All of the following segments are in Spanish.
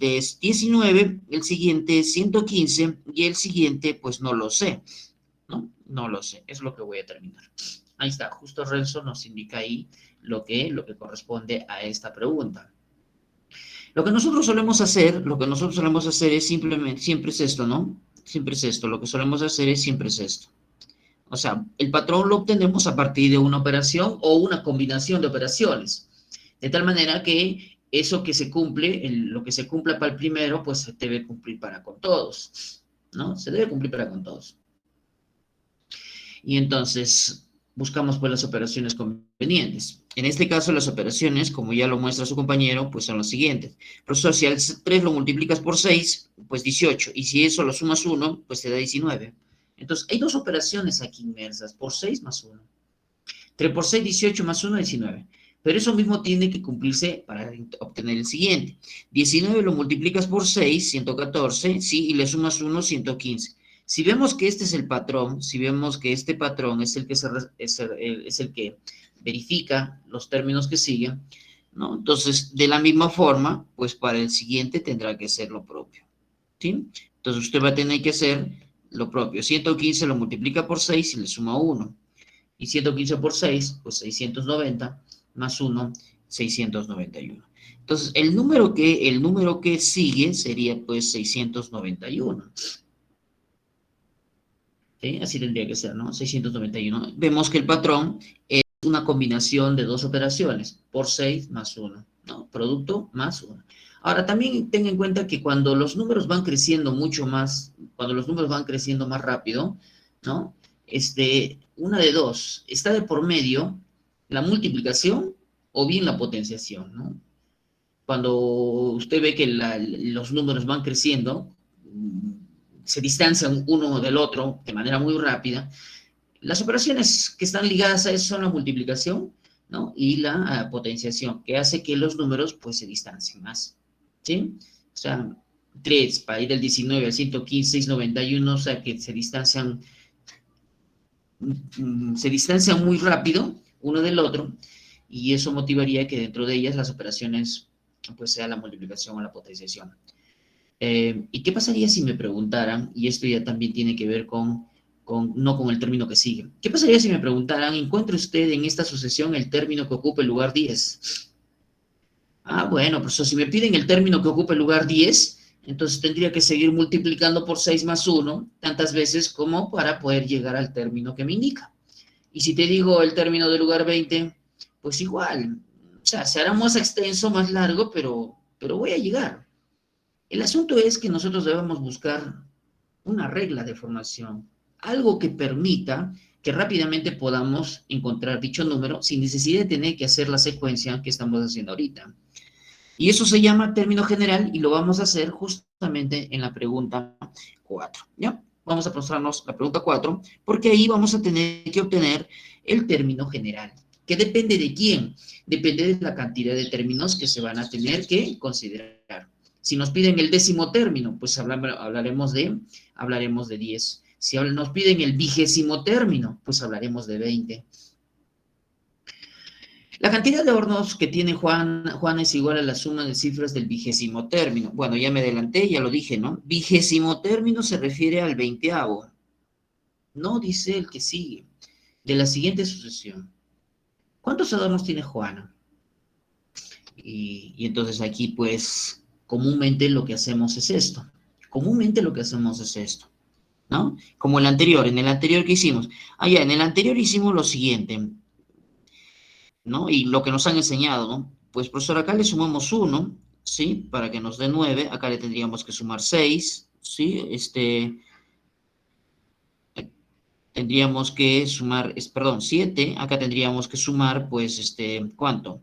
es 19, el siguiente es 115 y el siguiente, pues no lo sé, ¿no? No lo sé, es lo que voy a terminar. Ahí está, justo Renzo nos indica ahí lo que corresponde a esta pregunta. Lo que nosotros solemos hacer es simplemente, siempre es esto, ¿no? Siempre es esto, lo que solemos hacer es siempre es esto. O sea, el patrón lo obtenemos a partir de una operación o una combinación de operaciones. De tal manera que eso que se cumple, lo que se cumpla para el primero, pues se debe cumplir para con todos, ¿no? Se debe cumplir para con todos. Y entonces buscamos pues las operaciones convenientes. En este caso las operaciones, como ya lo muestra su compañero, pues son las siguientes. Profesor, si al 3 lo multiplicas por 6, pues 18. Y si eso lo sumas 1, pues te da 19. Entonces hay dos operaciones aquí inmersas, por 6 más 1. 3 por 6, 18 más 1, 19. Pero eso mismo tiene que cumplirse para obtener el siguiente. 19 lo multiplicas por 6, 114, ¿sí? Y le sumas 1, 115. Si vemos que este es el patrón, si vemos que este patrón es el que, es el que verifica los términos que siguen, ¿no? Entonces, de la misma forma, pues para el siguiente tendrá que ser lo propio, ¿sí? Entonces, usted va a tener que hacer lo propio. 115 lo multiplica por 6 y le suma 1. Y 115 por 6, pues 690, más 1, 691. Entonces, el número que sigue sería pues 691. ¿Sí? Así tendría que ser, ¿no? 691. Vemos que el patrón es una combinación de dos operaciones, por 6 más 1, ¿no? Producto más 1. Ahora, también ten en cuenta que cuando los números van creciendo mucho más, cuando los números van creciendo más rápido, ¿no? Una de dos, está de por medio la multiplicación o bien la potenciación, ¿no? Cuando usted ve que los números van creciendo, se distancian uno del otro de manera muy rápida, las operaciones que están ligadas a eso son la multiplicación, ¿no? Y la potenciación, que hace que los números pues se distancien más, ¿sí? O sea, 3 para ir del 19 al 115, 691, o sea que se distancian muy rápido uno del otro, y eso motivaría que dentro de ellas las operaciones pues sea la multiplicación o la potenciación. ¿Y qué pasaría si me preguntaran, y esto ya también tiene que ver no con el término que sigue, qué pasaría si me preguntaran, ¿encuentra usted en esta sucesión el término que ocupa el lugar 10? Ah, bueno, pues si me piden el término que ocupa el lugar 10, entonces tendría que seguir multiplicando por 6 más 1 tantas veces como para poder llegar al término que me indica. Y si te digo el término del lugar 20, pues igual, o sea, se hará más extenso, más largo, pero voy a llegar. El asunto es que nosotros debemos buscar una regla de formación, algo que permita que rápidamente podamos encontrar dicho número sin necesidad de tener que hacer la secuencia que estamos haciendo ahorita. Y eso se llama término general y lo vamos a hacer justamente en la pregunta 4, ¿ya? Vamos a mostrarnos la pregunta 4, porque ahí vamos a tener que obtener el término general. ¿Que depende de quién? Depende de la cantidad de términos que se van a tener que considerar. Si nos piden el décimo término, pues hablaremos de 10. Si nos piden el 20º término, pues hablaremos de 20. La cantidad de hornos que tiene Juan es igual a la suma de cifras del 20º término. Bueno, ya me adelanté, ya lo dije, ¿no? 20º término se refiere al 20º. No dice el que sigue, de la siguiente sucesión. ¿Cuántos adornos tiene Juana? Y entonces aquí, pues, comúnmente lo que hacemos es esto. Comúnmente lo que hacemos es esto, ¿no? Como en el anterior que hicimos. Ya, en el anterior hicimos lo siguiente, ¿no? Y lo que nos han enseñado, ¿no? Pues, profesor, acá le sumamos 1, ¿sí? Para que nos dé 9. Acá le tendríamos que sumar 6, ¿sí? Tendríamos que sumar, perdón, 7. Acá tendríamos que sumar, pues, ¿cuánto?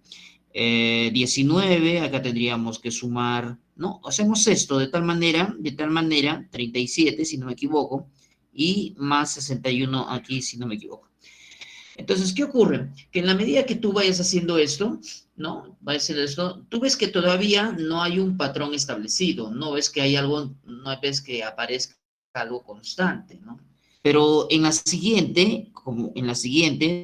19. Acá tendríamos que sumar, ¿no? Hacemos esto de tal manera, 37, si no me equivoco, y más 61 aquí, si no me equivoco. Entonces, ¿qué ocurre? Que en la medida que tú vayas haciendo esto, ¿no? Vayas haciendo esto, tú ves que todavía no hay un patrón establecido, no ves que hay algo, no ves que aparezca algo constante, ¿no? Pero en la siguiente,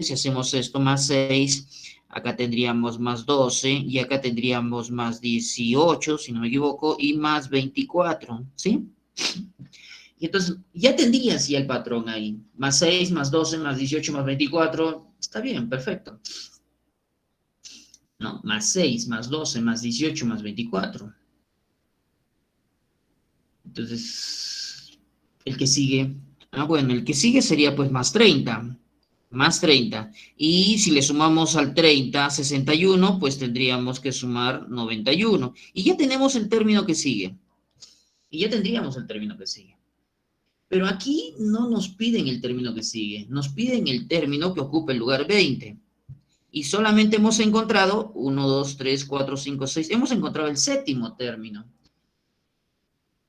si hacemos esto, más 6, acá tendríamos más 12, y acá tendríamos más 18, si no me equivoco, y más 24, ¿sí? Y entonces ya tendrías ya el patrón ahí. Más 6, más 12, más 18, más 24. Está bien, perfecto. No, más 6, más 12, más 18, más 24. Entonces, el que sigue. Ah, bueno, el que sigue sería pues más 30. Más 30. Y si le sumamos al 30, 61, pues tendríamos que sumar 91. Y ya tenemos el término que sigue. Y ya tendríamos el término que sigue. Pero aquí no nos piden el término que sigue, nos piden el término que ocupa el lugar 20. Y solamente hemos encontrado 1, 2, 3, 4, 5, 6. Hemos encontrado el séptimo término.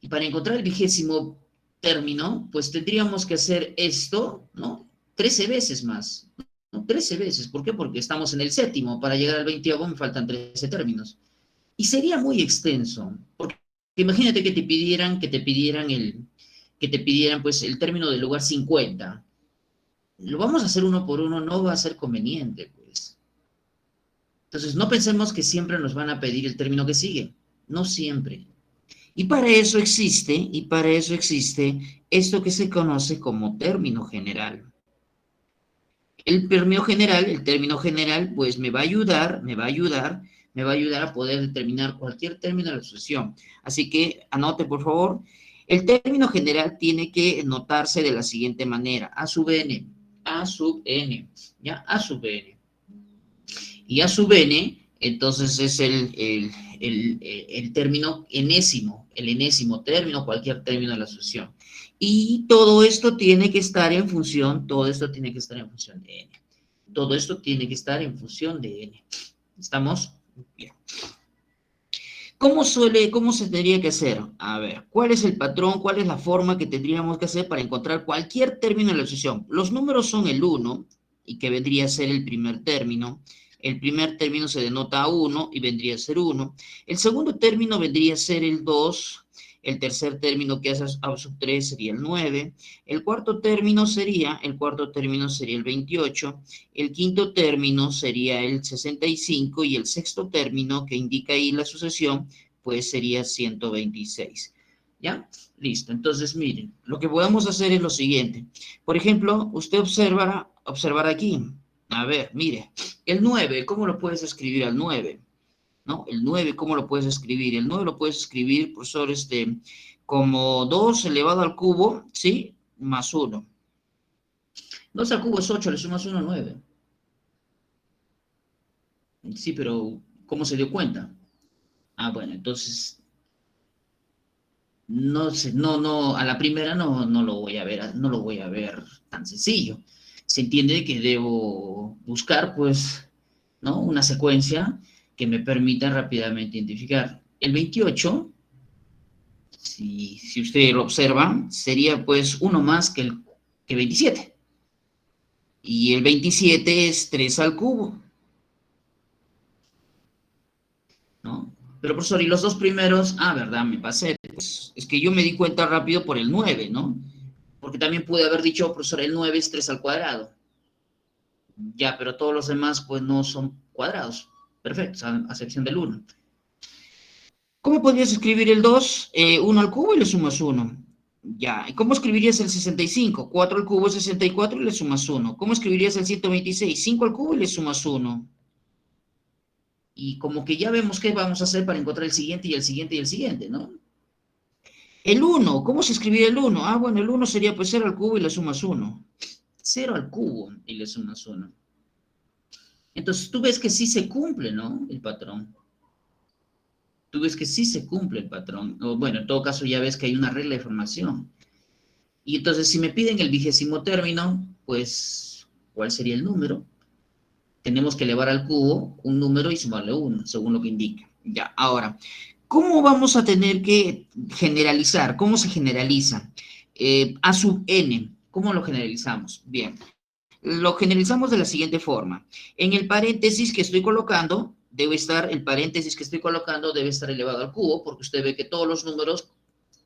Y para encontrar el 20º término, pues tendríamos que hacer esto, ¿no? 13 veces más, ¿no? 13 veces. ¿Por qué? Porque estamos en el séptimo. Para llegar al 20º me faltan 13 términos. Y sería muy extenso, porque imagínate que te pidieran pues el término del lugar 50. Lo vamos a hacer uno por uno, no va a ser conveniente, pues. Entonces, no pensemos que siempre nos van a pedir el término que sigue, no siempre. Y para eso existe esto que se conoce como término general. El término general, pues me va a ayudar a poder determinar cualquier término de la sucesión. Así que anote, por favor, el término general tiene que notarse de la siguiente manera: A sub n, A sub n, ¿ya? A sub n. Y A sub n, entonces es el término enésimo, el enésimo término, cualquier término de la sucesión. Y todo esto tiene que estar en función, todo esto tiene que estar en función de n. Todo esto tiene que estar en función de n. ¿Estamos? Bien. ¿Cómo se tendría que hacer? A ver, ¿cuál es el patrón, cuál es la forma que tendríamos que hacer para encontrar cualquier término de la sucesión? Los números son el 1, y que vendría a ser el primer término. El primer término se denota a 1 y vendría a ser 1. El segundo término vendría a ser el 2. El tercer término que hace a sub 3 sería el 9. El cuarto término sería el 28. El quinto término sería el 65 y el sexto término que indica ahí la sucesión, pues sería 126. ¿Ya? Listo. Entonces, miren, lo que podemos hacer es lo siguiente. Por ejemplo, usted observará aquí. A ver, mire, el 9, ¿cómo lo puedes escribir al 9? ¿No? El 9, ¿cómo lo puedes escribir? El 9 lo puedes escribir, profesor, como 2 elevado al cubo, ¿sí? Más 1. 2 al cubo es 8, le sumas 1, 9. Sí, pero ¿cómo se dio cuenta? Ah, bueno, entonces, no sé, no, a la primera no lo voy a ver, no lo voy a ver tan sencillo. Se entiende que debo buscar, pues, ¿no? Una secuencia que me permita rápidamente identificar. El 28, si usted lo observa, sería pues uno más que 27. Y el 27 es 3 al cubo, ¿no? Pero profesor, ¿y los dos primeros? Ah, ¿verdad? Me pasé. Pues, es que yo me di cuenta rápido por el 9, ¿no? Porque también pude haber dicho, profesor, el 9 es 3 al cuadrado. Ya, pero todos los demás pues no son cuadrados. Perfecto, a excepción del 1. ¿Cómo podrías escribir el 2? 1 al cubo y le sumas 1. Ya, ¿y cómo escribirías el 65? 4 al cubo es 64 y le sumas 1. ¿Cómo escribirías el 126? 5 al cubo y le sumas 1. Y como que ya vemos qué vamos a hacer para encontrar el siguiente y el siguiente y el siguiente, ¿no? El 1, ¿cómo se escribiría el 1? Ah, bueno, el 1 sería pues 0 al cubo y le sumas 1. 0 al cubo y le sumas 1. Entonces tú ves que sí se cumple, ¿no? El patrón. Tú ves que sí se cumple el patrón. O bueno, en todo caso ya ves que hay una regla de formación. Y entonces si me piden el 20º término, pues, ¿cuál sería el número? Tenemos que elevar al cubo un número y sumarle 1, según lo que indica. Ya, ahora, ¿cómo vamos a tener que generalizar? ¿Cómo se generaliza? A sub n, ¿cómo lo generalizamos? Bien, lo generalizamos de la siguiente forma. En el paréntesis que estoy colocando, el paréntesis que estoy colocando debe estar elevado al cubo, porque usted ve que todos los números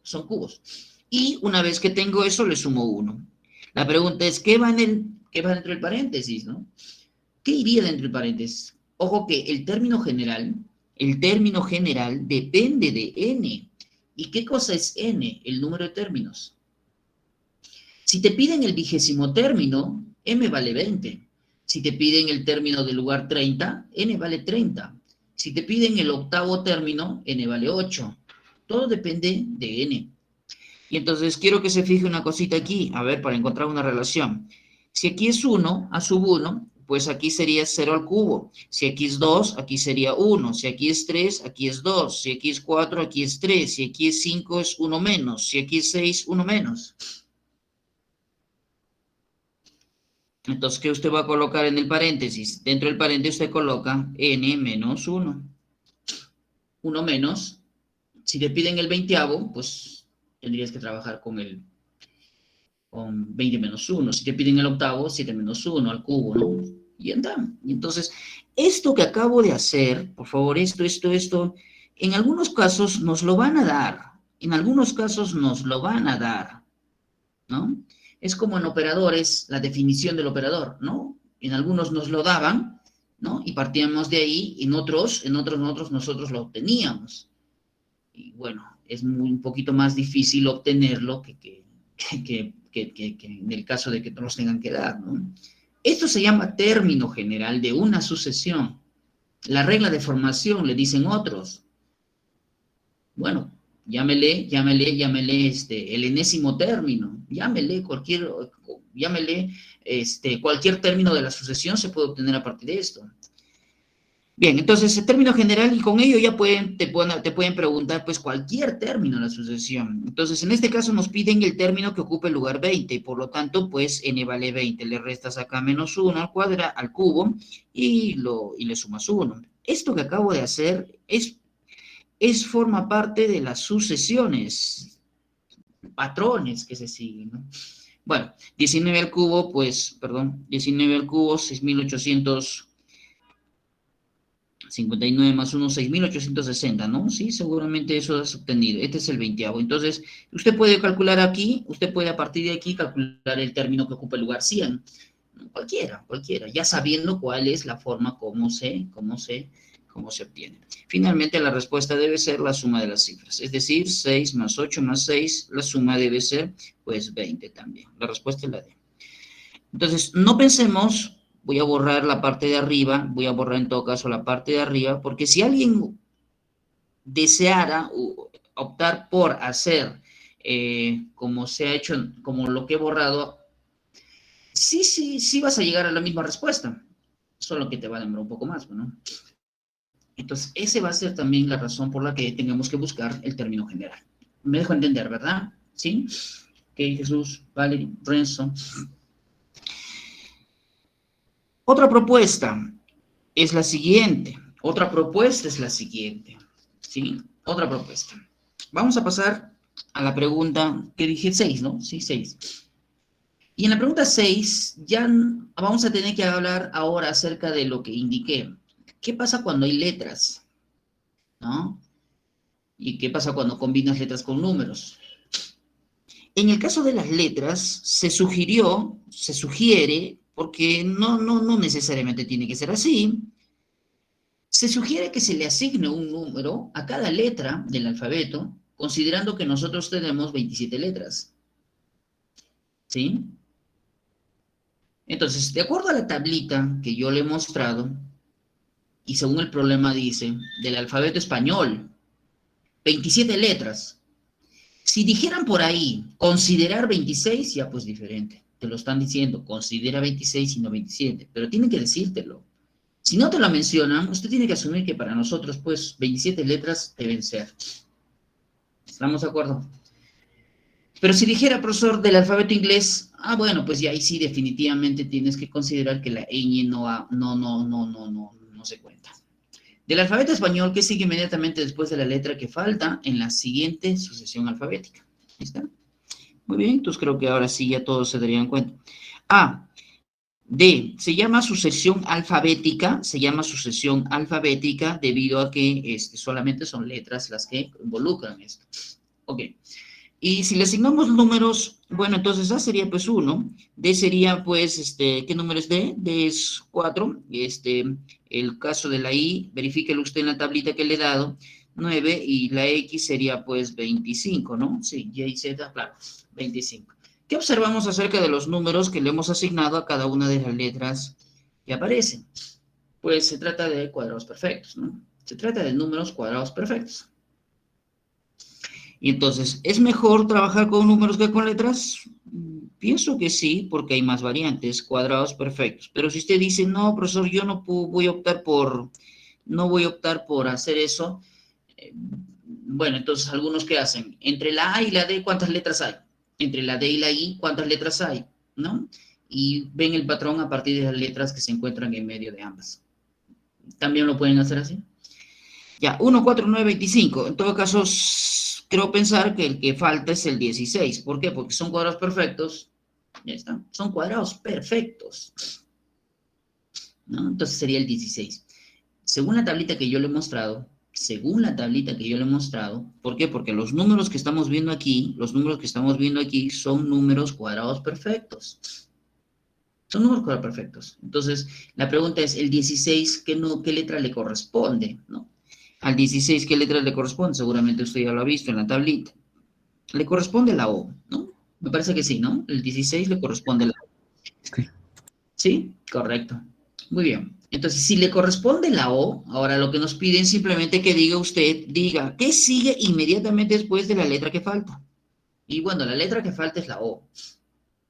son cubos. Y una vez que tengo eso, le sumo 1. La pregunta es, ¿qué va dentro del paréntesis, no? ¿Qué iría dentro del paréntesis? Ojo que el término general depende de n. ¿Y qué cosa es n? El número de términos. Si te piden el 20º término, m vale 20. Si te piden el término del lugar 30, n vale 30. Si te piden el 8º término, n vale 8. Todo depende de n. Y entonces quiero que se fije una cosita aquí, a ver, para encontrar una relación. Si aquí es 1, a sub 1, pues aquí sería 0 al cubo. Si aquí es 2, aquí sería 1. Si aquí es 3, aquí es 2. Si aquí es 4, aquí es 3. Si aquí es 5, es 1 menos. Si aquí es 6, 1 menos. Entonces, ¿qué usted va a colocar en el paréntesis? Dentro del paréntesis usted coloca n menos 1. 1 menos. Si te piden el 20º, pues tendrías que trabajar con 20 menos 1. Si te piden el 8º, 7 menos 1 al cubo, ¿no? Y anda. Y entonces, esto que acabo de hacer, por favor, esto, en algunos casos nos lo van a dar. En algunos casos nos lo van a dar, ¿no? Es como en operadores, la definición del operador, ¿no? En algunos nos lo daban, ¿no? Y partíamos de ahí, en otros nosotros lo obteníamos. Y bueno, es un poquito más difícil obtenerlo que en el caso de que no los tengan que dar, ¿no? Esto se llama término general de una sucesión. La regla de formación, le dicen otros. Bueno, llámele el enésimo término, llámele cualquier término de la sucesión se puede obtener a partir de esto. Bien, entonces el término general, y con ello ya te pueden preguntar pues cualquier término de la sucesión. Entonces en este caso nos piden el término que ocupe el lugar 20, y por lo tanto pues n vale 20, le restas acá menos 1 al cubo y le sumas 1. Esto que acabo de hacer forma parte de las sucesiones, patrones que se siguen, ¿no? Bueno, 19 al cubo, 6.859 más 1, 6.860, ¿no? Sí, seguramente eso has obtenido. Este es el 20º. Entonces, usted puede calcular aquí, usted puede a partir de aquí calcular el término que ocupa el lugar 100. Cualquiera, ya sabiendo cuál es la forma cómo se obtiene. Finalmente, la respuesta debe ser la suma de las cifras, es decir, 6 más 8 más 6, la suma debe ser, pues, 20 también. La respuesta es la D. Entonces, no pensemos, voy a borrar la parte de arriba, voy a borrar en todo caso la parte de arriba, porque si alguien deseara optar por hacer como se ha hecho, como lo que he borrado, sí vas a llegar a la misma respuesta, solo que te va a demorar un poco más, ¿no? Entonces, esa va a ser también la razón por la que tengamos que buscar el término general. Me dejo entender, ¿verdad? ¿Sí? Ok, Jesús, Valerie, Renzo. Otra propuesta es la siguiente. ¿Sí? Otra propuesta. Vamos a pasar a la pregunta que dije 6, ¿no? Sí, 6. Y en la pregunta 6 ya vamos a tener que hablar ahora acerca de lo que indiqué. ¿Qué pasa cuando hay letras? ¿No? ¿Y qué pasa cuando combinas letras con números? En el caso de las letras, se sugiere, porque no necesariamente tiene que ser así, se sugiere que se le asigne un número a cada letra del alfabeto, considerando que nosotros tenemos 27 letras. ¿Sí? Entonces, de acuerdo a la tablita que yo le he mostrado, y según el problema dice, del alfabeto español, 27 letras. Si dijeran por ahí, considerar 26, ya pues diferente. Te lo están diciendo, considera 26 y no 27, pero tienen que decírtelo. Si no te lo mencionan, usted tiene que asumir que para nosotros, pues, 27 letras deben ser. ¿Estamos de acuerdo? Pero si dijera, profesor, del alfabeto inglés, bueno, pues ya ahí sí definitivamente tienes que considerar que la ñ no se cuenta. Del alfabeto español, ¿qué sigue inmediatamente después de la letra que falta en la siguiente sucesión alfabética? ¿Ahí está? Muy bien, entonces creo que ahora sí ya todos se darían cuenta. A, D, se llama sucesión alfabética debido a que solamente son letras las que involucran esto. Ok. Y si le asignamos números, bueno, entonces A sería pues 1, D sería pues, ¿qué número es D? D es 4, el caso de la I, verifíquelo usted en la tablita que le he dado, 9, y la X sería pues 25, ¿no? Sí, Y y Z, claro, 25. ¿Qué observamos acerca de los números que le hemos asignado a cada una de las letras que aparecen? Pues se trata de cuadrados perfectos, ¿no? Se trata de números cuadrados perfectos. Y entonces, ¿es mejor trabajar con números que con letras? Pienso que sí, porque hay más variantes, cuadrados perfectos. Pero si usted dice, no, profesor, yo no voy a optar no voy a optar por hacer eso, bueno, entonces, ¿algunos qué hacen? Entre la A y la D, ¿cuántas letras hay? Entre la D y la I, ¿cuántas letras hay? ¿No? Y ven el patrón a partir de las letras que se encuentran en medio de ambas. ¿También lo pueden hacer así? Ya, 1, 4, 9, 25. En todo caso, creo pensar que el que falta es el 16. ¿Por qué? Porque son cuadrados perfectos. Ya está. Son cuadrados perfectos, ¿no? Entonces sería el 16. Según la tablita que yo le he mostrado, ¿por qué? Porque los números que estamos viendo aquí, son números cuadrados perfectos. Son números cuadrados perfectos. Entonces, la pregunta es, ¿el 16 qué letra le corresponde? ¿No? Al 16, ¿qué letra le corresponde? Seguramente usted ya lo ha visto en la tablita. Le corresponde la O, ¿no? Me parece que sí, ¿no? El 16 le corresponde la O. Sí. ¿Sí? Correcto. Muy bien. Entonces, si le corresponde la O, ahora lo que nos piden simplemente que diga, ¿qué sigue inmediatamente después de la letra que falta? Y bueno, la letra que falta es la O.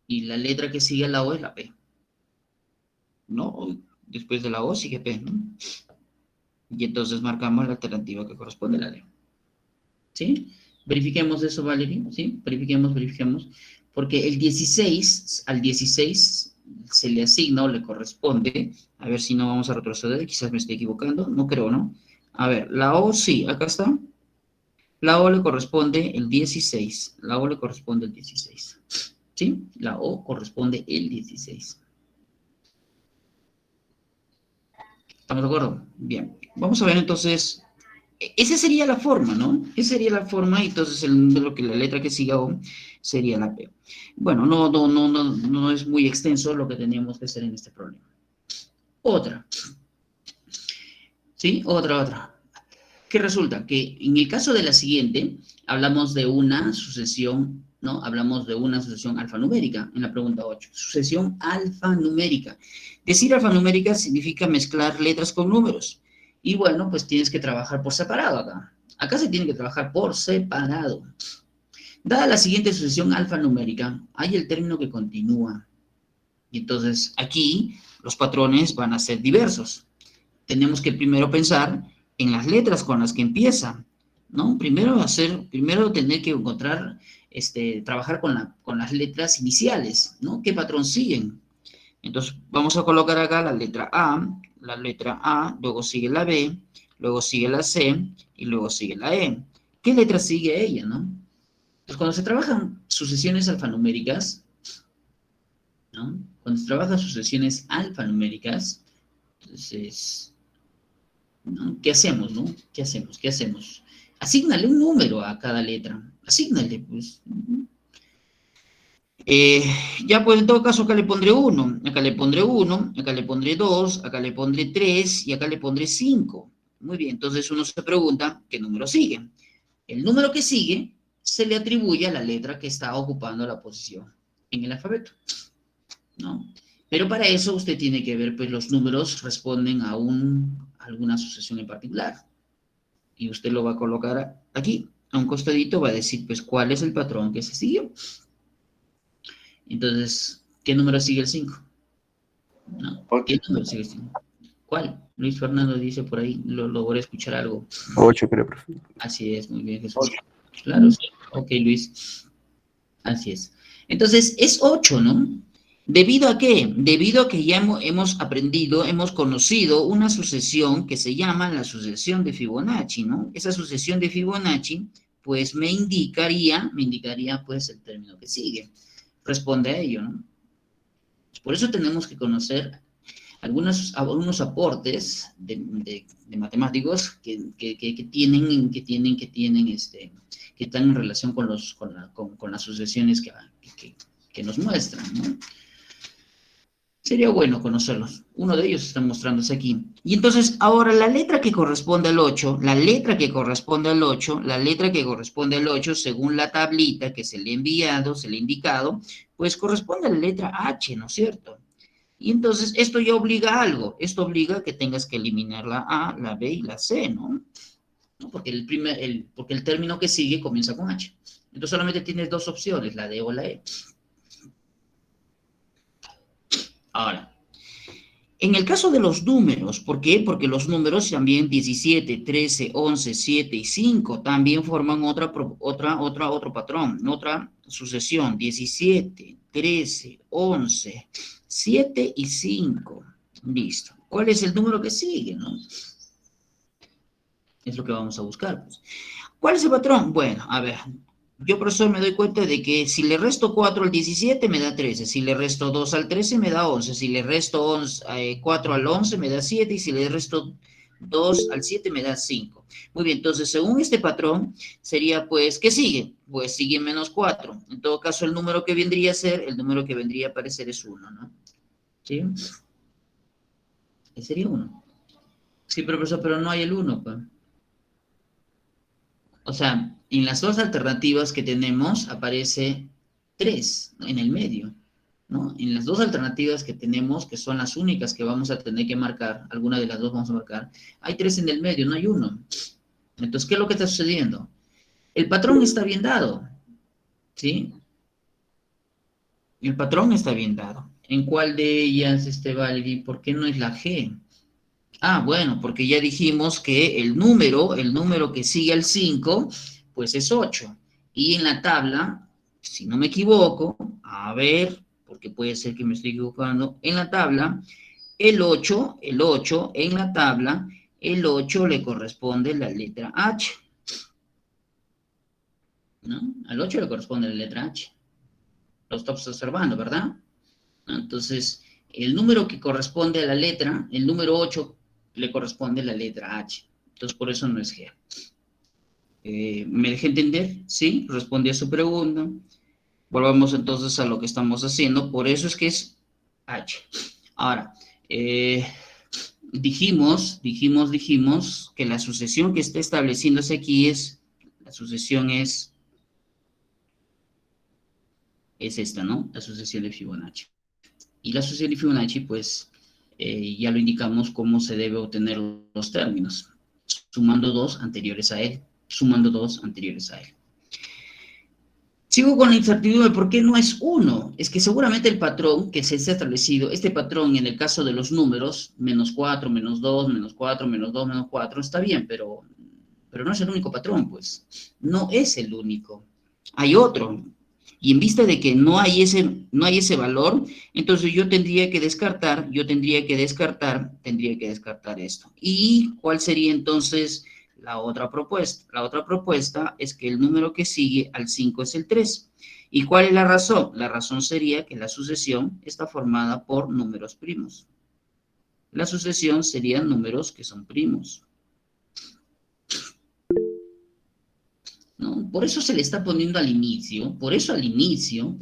Y la letra que sigue a la O es la P. ¿No? Después de la O sigue P, ¿no? Y entonces marcamos la alternativa que corresponde a la D. ¿Sí? Verifiquemos eso, Valerie, ¿sí? Verifiquemos, porque al 16 se le asigna o le corresponde, a ver si no vamos a retroceder, quizás me estoy equivocando, no creo, ¿no? A ver, la O sí, acá está, la O le corresponde el 16, la O le corresponde el 16, ¿sí? La O corresponde el 16. ¿Estamos de acuerdo? Bien, vamos a ver entonces. Esa sería la forma, ¿no? Esa sería la forma, y entonces la letra que siga O sería la P. Bueno, no es muy extenso lo que teníamos que hacer en este problema. Otra, ¿sí? Otra. ¿Qué resulta? Que en el caso de la siguiente, hablamos de una sucesión, ¿no? Hablamos de una sucesión alfanumérica en la pregunta 8. Sucesión alfanumérica. Decir alfanumérica significa mezclar letras con números. Y bueno, pues tienes que trabajar por separado acá. Acá se tiene que trabajar por separado. Dada la siguiente sucesión alfanumérica, hay el término que continúa. Y entonces aquí los patrones van a ser diversos. Tenemos que primero pensar en las letras con las que empieza, ¿no? Primero tener que encontrar, trabajar con las letras iniciales, ¿no? ¿Qué patrón siguen? Entonces vamos a colocar acá la letra A, luego sigue la B, luego sigue la C y luego sigue la E. ¿Qué letra sigue ella, no? Pues cuando se trabajan sucesiones alfanuméricas, ¿no? Cuando se trabajan sucesiones alfanuméricas, entonces, ¿no? ¿Qué hacemos, no? ¿Qué hacemos? Asígnale un número a cada letra. Asígnale, pues. Eh, ya, pues en todo caso, acá le pondré 1, acá le pondré 1, acá le pondré 2, acá le pondré 3 y acá le pondré 5. Muy bien, entonces uno se pregunta, ¿qué número sigue? El número que sigue se le atribuye a la letra que está ocupando la posición en el alfabeto, ¿no? Pero para eso usted tiene que ver, pues los números responden a alguna sucesión en particular. Y usted lo va a colocar aquí, a un costadito, va a decir, pues, cuál es el patrón que se siguió. Entonces, ¿qué número sigue el 5? ¿No? ¿Qué 8. número sigue el 5? ¿Cuál? Luis Fernando dice por ahí, lo logré escuchar algo. 8, creo, profe. Así es, muy bien, Jesús. 8. Claro, sí. Ok, Luis. Así es. Entonces, es 8, ¿no? ¿Debido a qué? Debido a que ya hemos aprendido, hemos conocido una sucesión que se llama la sucesión de Fibonacci, ¿no? Esa sucesión de Fibonacci, pues me indicaría pues el término que sigue. Responde a ello, ¿no? Por eso tenemos que conocer. algunos aportes de matemáticos que tienen que están en relación con las sucesiones que nos muestran, ¿no? Sería bueno conocerlos. Uno de ellos está mostrándose aquí. Y entonces, ahora la letra que corresponde al 8, la letra que corresponde al 8, la letra que corresponde al 8, según la tablita que se le ha enviado, se le ha indicado, pues corresponde a la letra H, ¿no es cierto? Y entonces, esto ya obliga a algo. Esto obliga a que tengas que eliminar la A, la B y la C, ¿no? Porque porque el término que sigue comienza con H. Entonces, solamente tienes dos opciones, la D o la E. Ahora, en el caso de los números, ¿por qué? Porque los números también 17, 13, 11, 7 y 5 también forman otro patrón, otra sucesión. 17, 13, 11, 7 y 5. Listo. ¿Cuál es el número que sigue, no? Es lo que vamos a buscar, pues. ¿Cuál es el patrón? Bueno, a ver, yo, profesor, me doy cuenta de que si le resto 4 al 17 me da 13, si le resto 2 al 13 me da 11, si le resto 4 al 11 me da 7 y si le resto 2 al 7 me da 5. Muy bien, entonces según este patrón sería pues, ¿qué sigue? Pues sigue menos 4. En todo caso el número que vendría a ser, el número que vendría a aparecer es 1, ¿no? ¿Sí? Ese sería 1. Sí, profesor, pero no hay el 1, pues. O sea, en las dos alternativas que tenemos aparece 3, ¿no? En el medio, ¿no? En las dos alternativas que tenemos, que son las únicas que vamos a tener que marcar, alguna de las dos vamos a marcar, hay 3 en el medio, no hay 1. Entonces, ¿qué es lo que está sucediendo? El patrón está bien dado, ¿sí? El patrón está bien dado. ¿En cuál de ellas, Valerie? ¿Por qué no es la G? Ah, bueno, porque ya dijimos que el número que sigue al 5, pues es 8. Y en la tabla, si no me equivoco, a ver, porque puede ser que me estoy equivocando, en la tabla, el 8 en la tabla, el 8 le corresponde la letra H, ¿no? Al 8 le corresponde la letra H. Lo estás observando, ¿verdad? Entonces, el número que corresponde a la letra, el número 8, le corresponde la letra H. Entonces, por eso no es G. ¿Me dejé entender? Sí, respondí a su pregunta. Volvamos entonces a lo que estamos haciendo. Por eso es que es H. Ahora, dijimos que la sucesión que está estableciéndose aquí la sucesión es esta, ¿no? La sucesión de Fibonacci. Y la sucesión de Fibonacci, pues, ya lo indicamos cómo se debe obtener los términos, sumando dos anteriores a él, Sigo con la incertidumbre, ¿por qué no es 1? Es que seguramente el patrón que se ha establecido, este patrón en el caso de los números, menos 4, menos 2, menos 4, menos 2, menos 4, está bien, pero no es el único patrón, pues. No es el único. Hay otro. Y en vista de que no hay ese valor, entonces yo tendría que descartar esto. ¿Y cuál sería entonces la otra propuesta? La otra propuesta es que el número que sigue al 5 es el 3. ¿Y cuál es la razón? La razón sería que la sucesión está formada por números primos. La sucesión serían números que son primos. ¿No? Por eso se le está poniendo al inicio, por eso al inicio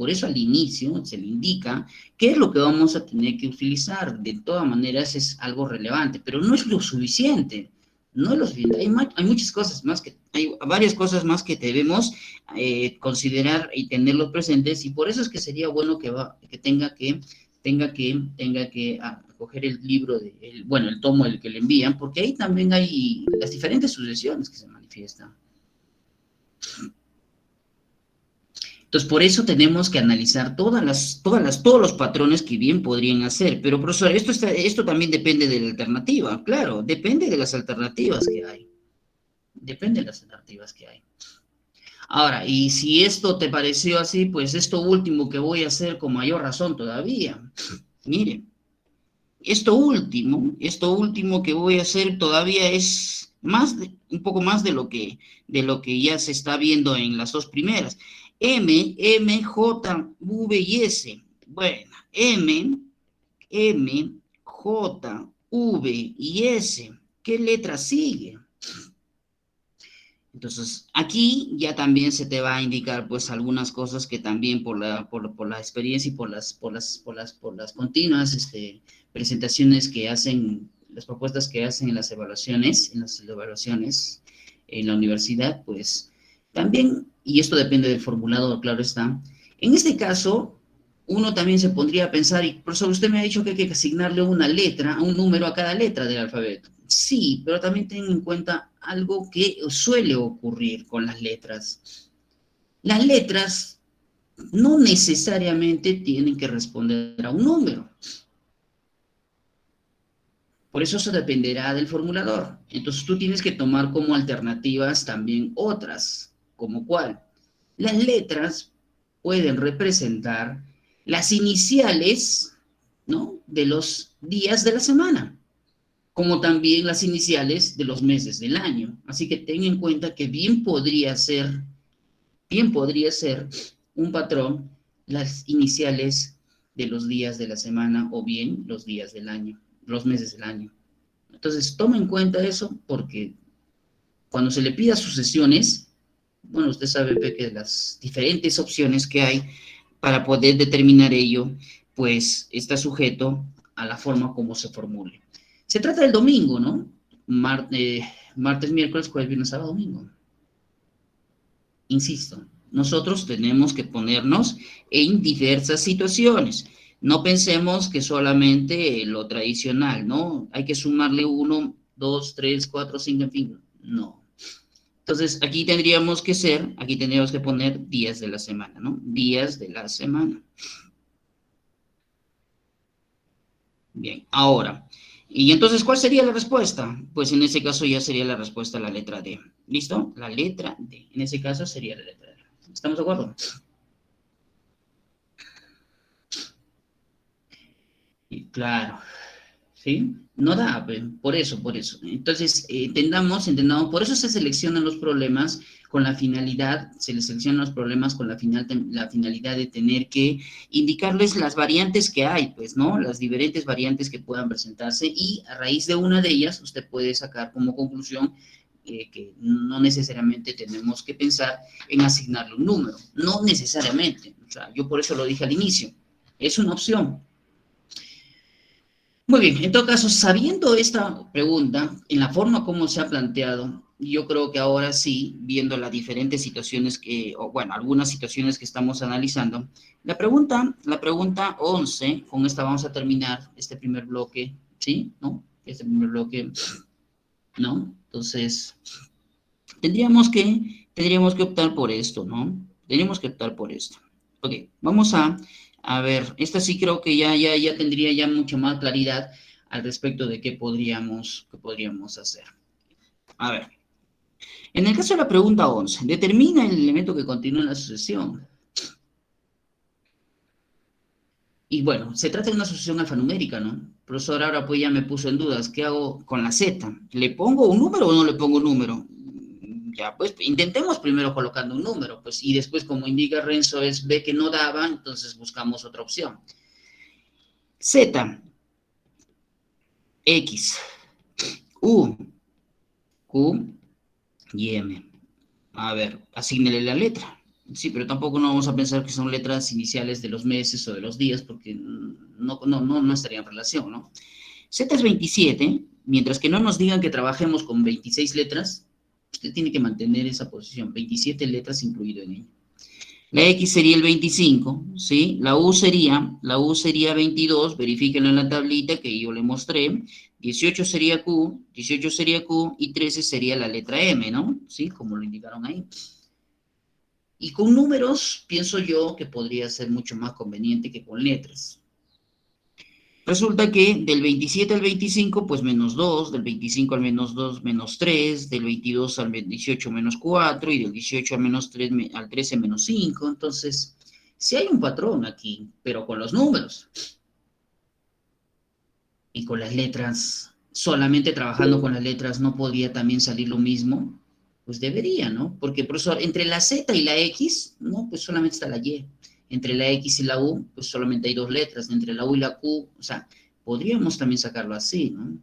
se le indica qué es lo que vamos a tener que utilizar. De todas maneras es algo relevante, pero no es lo suficiente. No es lo suficiente. Hay muchas cosas más hay varias cosas más que debemos considerar y tenerlos presentes, y por eso es que sería bueno que tenga que coger el libro, el tomo el que le envían, porque ahí también hay las diferentes sucesiones que se manifiestan. Entonces, por eso tenemos que analizar todos los patrones que bien podrían hacer. Pero, profesor, esto también depende de la alternativa. Claro, depende de las alternativas que hay. Ahora, y si esto te pareció así, pues esto último que voy a hacer con mayor razón todavía. Mire, esto último que voy a hacer todavía es un poco más de lo que ya se está viendo en las dos primeras. M, J, V y S. Bueno, M J, V y S. ¿Qué letra sigue? Entonces, aquí ya también se te va a indicar, pues, algunas cosas que también por la experiencia y por las continuas presentaciones que hacen, las propuestas que hacen en las evaluaciones en la universidad, pues, también, y esto depende del formulado, claro está, en este caso, uno también se pondría a pensar, y profesor, usted me ha dicho que hay que asignarle una letra, un número a cada letra del alfabeto. Sí, pero también ten en cuenta algo que suele ocurrir con las letras. Las letras no necesariamente tienen que responder a un número. Por eso eso dependerá del formulador. Entonces tú tienes que tomar como alternativas también otras, como cuál. Las letras pueden representar las iniciales, ¿no?, de los días de la semana, como también las iniciales de los meses del año. Así que ten en cuenta que bien podría ser un patrón las iniciales de los días de la semana o bien los días del año, los meses del año. Entonces, toma en cuenta eso porque cuando se le pida sucesiones, bueno, usted sabe que las diferentes opciones que hay para poder determinar ello, pues está sujeto a la forma como se formule. Se trata del domingo, ¿no? Martes, miércoles, jueves, viernes, sábado, domingo. Insisto, nosotros tenemos que ponernos en diversas situaciones. No pensemos que solamente lo tradicional, ¿no? Hay que sumarle 1, 2, 3, 4, 5, en fin. No. Entonces, aquí tendríamos que poner días de la semana, ¿no? Días de la semana. Bien, ahora. Y entonces, ¿cuál sería la respuesta? Pues en ese caso ya sería la respuesta la letra D. ¿Listo? La letra D. En ese caso sería la letra D. ¿Estamos de acuerdo? Y claro, ¿sí? No da, por eso, por eso. Entonces, entendamos, por eso se seleccionan los problemas con la finalidad, se les seleccionan los problemas con la finalidad de tener que indicarles las variantes que hay, pues, ¿no? Las diferentes variantes que puedan presentarse y a raíz de una de ellas usted puede sacar como conclusión que no necesariamente tenemos que pensar en asignarle un número, no necesariamente. O sea, yo por eso lo dije al inicio, es una opción. Muy bien, en todo caso, sabiendo esta pregunta, en la forma como se ha planteado, yo creo que ahora sí, viendo las diferentes situaciones o bueno, algunas situaciones que estamos analizando, la pregunta 11, con esta vamos a terminar este primer bloque, ¿sí? ¿No? Este primer bloque, ¿no? Entonces, tendríamos que optar por esto, ¿no? Tendríamos que optar por esto. Ok, vamos a ver, esta sí creo que ya tendría ya mucha más claridad al respecto de qué podríamos hacer. A ver, en el caso de la pregunta 11, determina el elemento que continúa en la sucesión. Y bueno, se trata de una sucesión alfanumérica, ¿no? Profesor, ahora pues ya me puso en dudas, ¿qué hago con la Z? ¿Le pongo un número o no le pongo un número? Ya, pues intentemos primero colocando un número, pues, y después, como indica Renzo, ve que no daba, entonces buscamos otra opción. Z, X, U, Q y M. A ver, asígnele la letra. Sí, pero tampoco no vamos a pensar que son letras iniciales de los meses o de los días, porque no estaría en relación, ¿no? Z es 27, mientras que no nos digan que trabajemos con 26 letras, usted tiene que mantener esa posición, 27 letras incluido en ella. La X sería el 25, ¿sí? La U sería 22, verifíquenlo en la tablita que yo le mostré. 18 sería Q y 13 sería la letra M, ¿no? ¿Sí? Como lo indicaron ahí. Y con números, pienso yo que podría ser mucho más conveniente que con letras. Resulta que del 27 al 25, pues menos 2, del 25 al menos 2, menos 3, del 22 al 18, menos 4, y del 18 al menos 3, al 13, menos 5. Entonces, sí hay un patrón aquí, pero con los números y con las letras, solamente trabajando con las letras no podría también salir lo mismo. Pues debería, ¿no? Porque, profesor, entre la Z y la X, no, pues solamente está la Y. Entre la X y la U, pues solamente hay dos letras. Entre la U y la Q, o sea, Podríamos también sacarlo así, ¿no?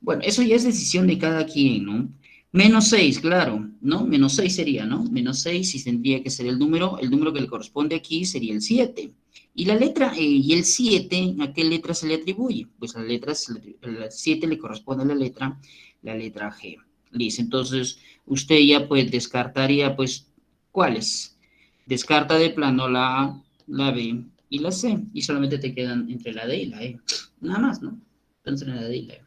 Bueno, eso ya es decisión de cada quien, ¿no? Menos 6, claro, ¿no? Menos 6 sería, ¿no? Menos 6 y tendría que ser el número que le corresponde aquí sería el 7. Y la letra, y el 7, ¿a qué letra se le atribuye? Pues a la letra, el 7 le corresponde a la letra G. Listo, entonces usted ya pues descartaría, pues, ¿cuáles? Descarta de plano la A, la B y la C, y solamente te quedan entre la D y la E. Nada más, ¿no? Entonces la D y la E.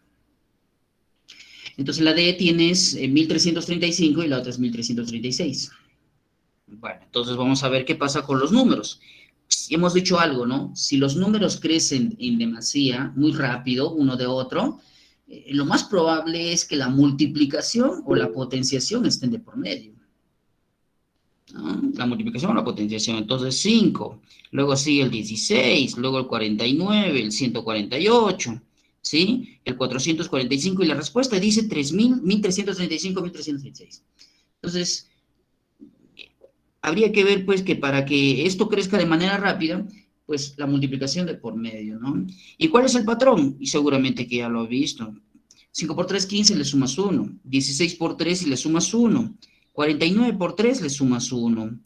Entonces la D tienes 1335 y la otra es 1336. Bueno, entonces vamos a ver qué pasa con los números. Hemos dicho algo, ¿no? Si los números crecen en demasía, muy rápido, uno de otro, lo más probable es que la multiplicación o la potenciación estén de por medio, ¿no? La multiplicación o la potenciación. Entonces 5, luego sigue el 16, luego el 49, el 148, ¿sí? El 445 y la respuesta dice 3000, 1335, 1336. Entonces, habría que ver, pues, que para que esto crezca de manera rápida, pues, la multiplicación de por medio, ¿no? ¿Y cuál es el patrón? Y seguramente que ya lo ha visto. 5 por 3, 15, le sumas 1. 16 por 3 y le sumas 1. 49 por 3 le sumas 1,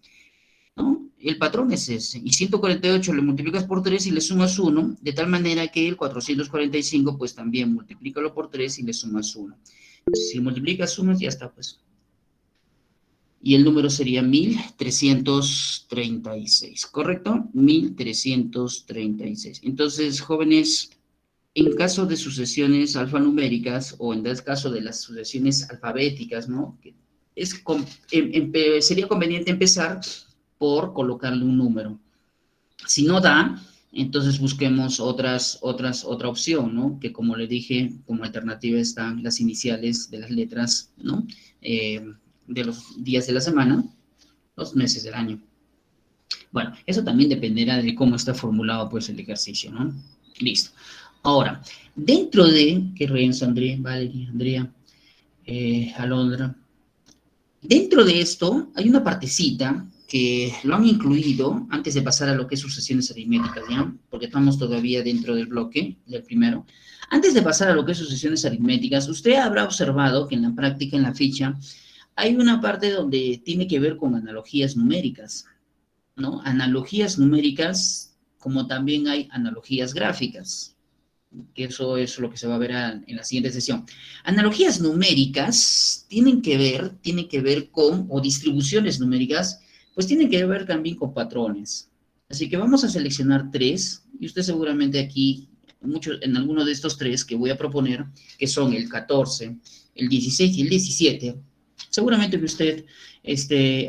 ¿no? El patrón es ese. Y 148 le multiplicas por 3 y le sumas 1, de tal manera que el 445, pues, también multiplícalo por 3 y le sumas 1. Si multiplicas, sumas, ya está, pues. Y el número sería 1336, ¿correcto? 1336. Entonces, jóvenes, en caso de sucesiones alfanuméricas o en el caso de las sucesiones alfabéticas, ¿no? Sería conveniente empezar por colocarle un número. Si no da, entonces busquemos otra opción, ¿no? Que como le dije, como alternativa están las iniciales de las letras, ¿no? De los días de la semana, los meses del año. Bueno, eso también dependerá de cómo está formulado pues el ejercicio, ¿no? Listo. Ahora, dentro de, que Renzo, Andrea, Valeria, Andrea, Alondra, dentro de esto hay una partecita que lo han incluido antes de pasar a lo que es sucesiones aritméticas, ¿ya? Porque estamos todavía dentro del bloque del primero. Antes de pasar a lo que es sucesiones aritméticas, usted habrá observado que en la práctica, en la ficha, hay una parte donde tiene que ver con analogías numéricas, ¿no? Analogías numéricas, como también hay analogías gráficas, que eso es lo que se va a ver en la siguiente sesión. Analogías numéricas tienen que ver con, o distribuciones numéricas, pues tienen que ver también con patrones. Así que vamos a seleccionar tres, y usted seguramente aquí, en alguno de estos tres que voy a proponer, que son el 14, el 16 y el 17, seguramente que usted